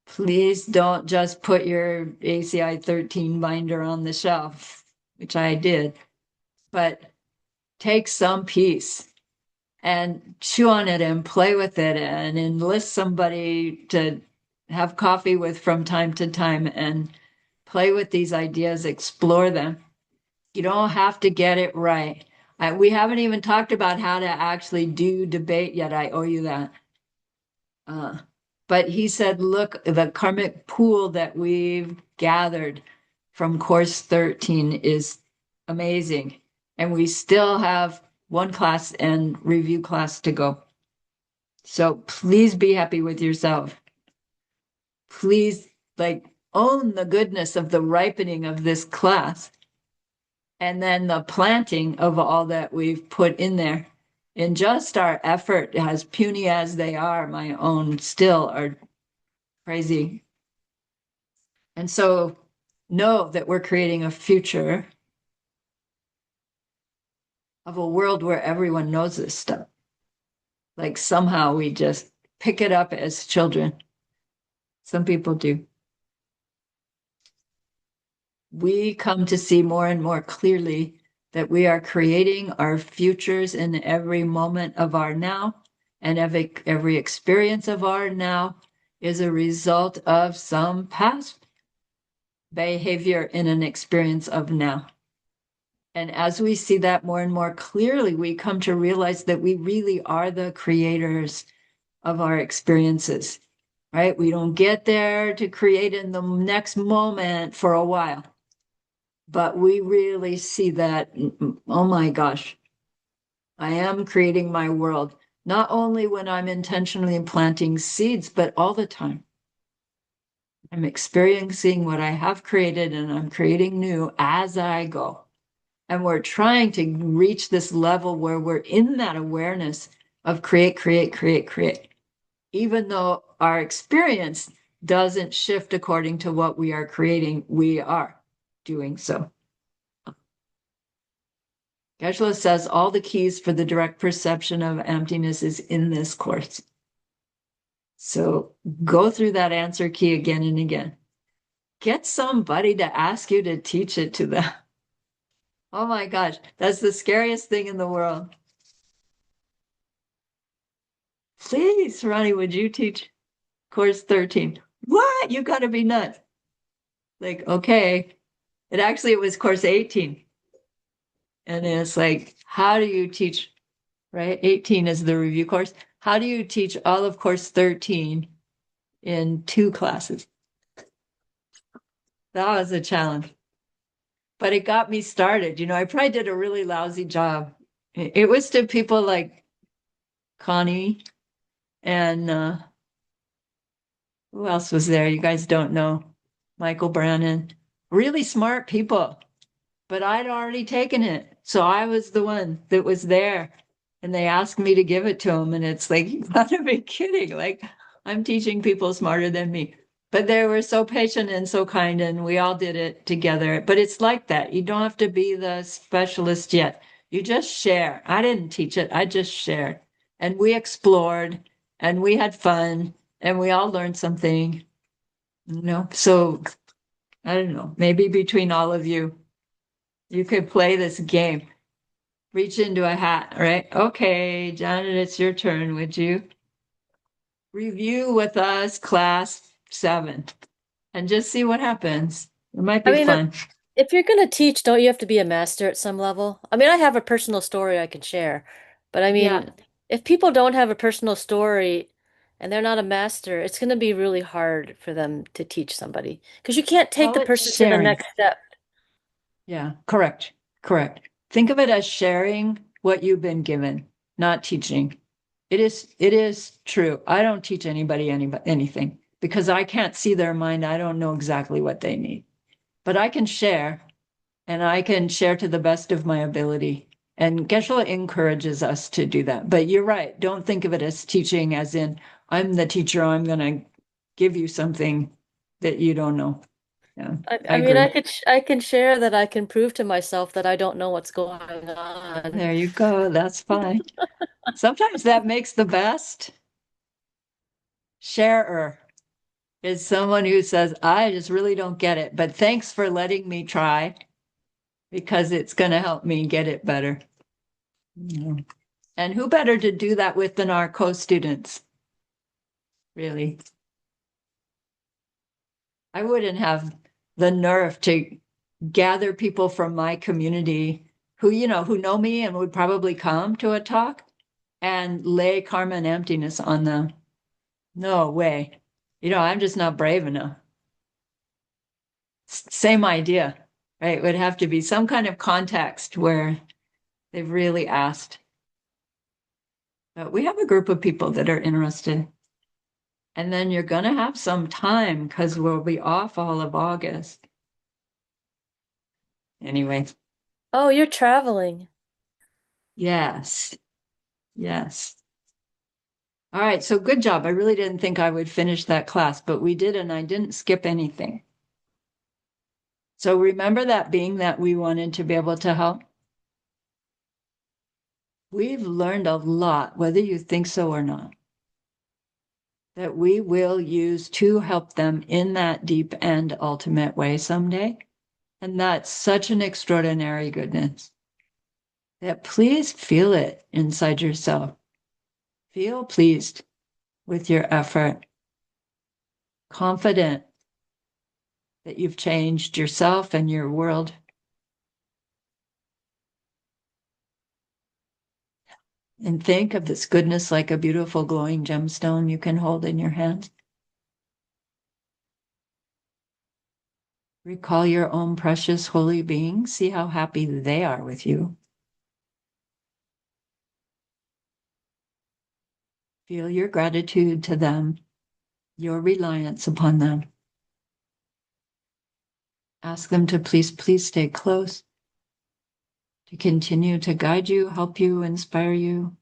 Please don't just put your ACI 13 binder on the shelf, which I did, but take some piece and chew on it and play with it and enlist somebody to have coffee with from time to time and play with these ideas, explore them. You don't have to get it right. We haven't even talked about how to actually do debate yet. I owe you that. But he said, look, the karmic pool that we've gathered from course 13 is amazing. And we still have one class and review class to go. So please be happy with yourself. Please, like, own the goodness of the ripening of this class and then the planting of all that we've put in there. In just our effort, as puny as they are, my own still are crazy. And so know that we're creating a future of a world where everyone knows this stuff. Like somehow we just pick it up as children. Some people do. We come to see more and more clearly that we are creating our futures in every moment of our now, and every experience of our now is a result of some past behavior in an experience of now. And as we see that more and more clearly, we come to realize that we really are the creators of our experiences, right? We don't get there to create in the next moment for a while, but we really see that, oh my gosh, I am creating my world, not only when I'm intentionally planting seeds, but all the time. I'm experiencing what I have created and I'm creating new as I go. And we're trying to reach this level where we're in that awareness of create, create, create, create. Even though our experience doesn't shift according to what we are creating, we are doing so. Geshe-la says all the keys for the direct perception of emptiness is in this course. So go through that answer key again and again. Get somebody to ask you to teach it to them. Oh my gosh, that's the scariest thing in the world. Please, Ronnie, would you teach course 13? What? You got to be nuts. Like, okay. It was course 18. And it's like, how do you teach, right? 18 is the review course. How do you teach all of course 13 in 2 classes? That was a challenge. But it got me started. I probably did a really lousy job. It was to people like Connie and who else was there? You guys don't know. Michael Brannon. Really smart people. But I'd already taken it. So I was the one that was there. And they asked me to give it to them. And it's like, you gotta be kidding. Like, I'm teaching people smarter than me. But they were so patient and so kind, and we all did it together. But it's like that. You don't have to be the specialist yet. You just share. I didn't teach it, I just shared. And we explored and we had fun and we all learned something. So I don't know, maybe between all of you, you could play this game. Reach into a hat, right? Okay, Janet, it's your turn. Would you review with us class 7 and just see what happens? It might I be mean, fun. if you're gonna teach, don't you have to be a master at some level? I mean, I have a personal story I can share, but I Yeah. mean, if people don't have a personal story and they're not a master, it's gonna be really hard for them to teach somebody because you can't take Call the it person to the sharing. next step. Yeah, correct. Correct. Think of it as sharing what you've been given, not teaching. It is true. I don't teach anybody anything because I can't see their mind. I don't know exactly what they need. But I can share, and I can share to the best of my ability. And Geshe encourages us to do that. But you're right. Don't think of it as teaching as in I'm the teacher, I'm going to give you something that you don't know. Yeah, I I mean, agree. I can share that I can prove to myself that I don't know what's going on. There you go. That's fine. Sometimes that makes the best sharer is someone who says, I just really don't get it, but thanks for letting me try because it's going to help me get it better. And who better to do that with than our co-students? Really. I wouldn't have the nerve to gather people from my community who, who know me and would probably come to a talk and lay karma and emptiness on them. No way. I'm just not brave enough. Same idea, right? It would have to be some kind of context where they've really asked. But we have a group of people that are interested. And then you're going to have some time because we'll be off all of August. Anyway. Oh, you're traveling. Yes. Yes. All right. So good job. I really didn't think I would finish that class, but we did, and I didn't skip anything. So remember that being that we wanted to be able to help? We've learned a lot, whether you think so or not, that we will use to help them in that deep and ultimate way someday. And that's such an extraordinary goodness that please feel it inside yourself. Feel pleased with your effort, confident that you've changed yourself and your world. And think of this goodness like a beautiful glowing gemstone you can hold in your hand. Recall your own precious holy being. See how happy they are with you. Feel your gratitude to them, your reliance upon them. Ask them to please stay close, to continue to guide you, help you, inspire you.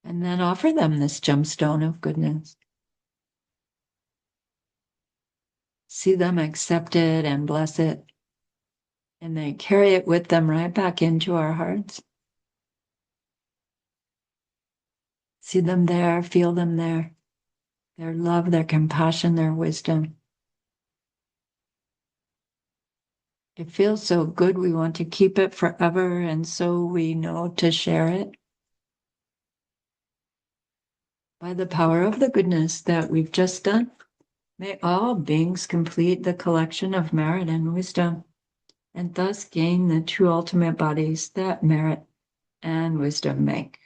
And then offer them this gemstone of goodness. See them accept it and bless it. And they carry it with them right back into our hearts. See them there, feel them there. Their love, their compassion, their wisdom. It feels so good. We want to keep it forever, and so we know to share it. By the power of the goodness that we've just done, may all beings complete the collection of merit and wisdom, and thus gain the true ultimate bodies that merit and wisdom make.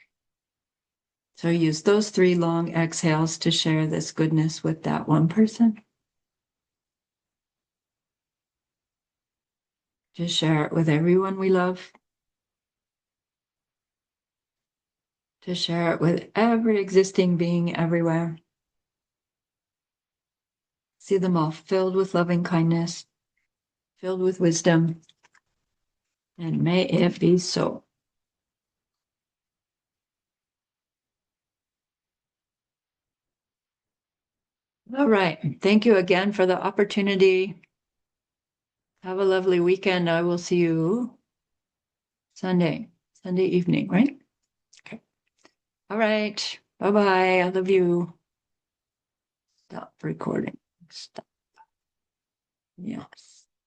So use those 3 long exhales to share this goodness with that one person. Just share it with everyone we love. To share it with every existing being everywhere. See them all filled with loving kindness, filled with wisdom, and may it be so. All right. Thank you again for the opportunity. Have a lovely weekend. I will see you Sunday evening, right? Okay. All right. Bye-bye. I love you. Stop recording. Stop. Yes.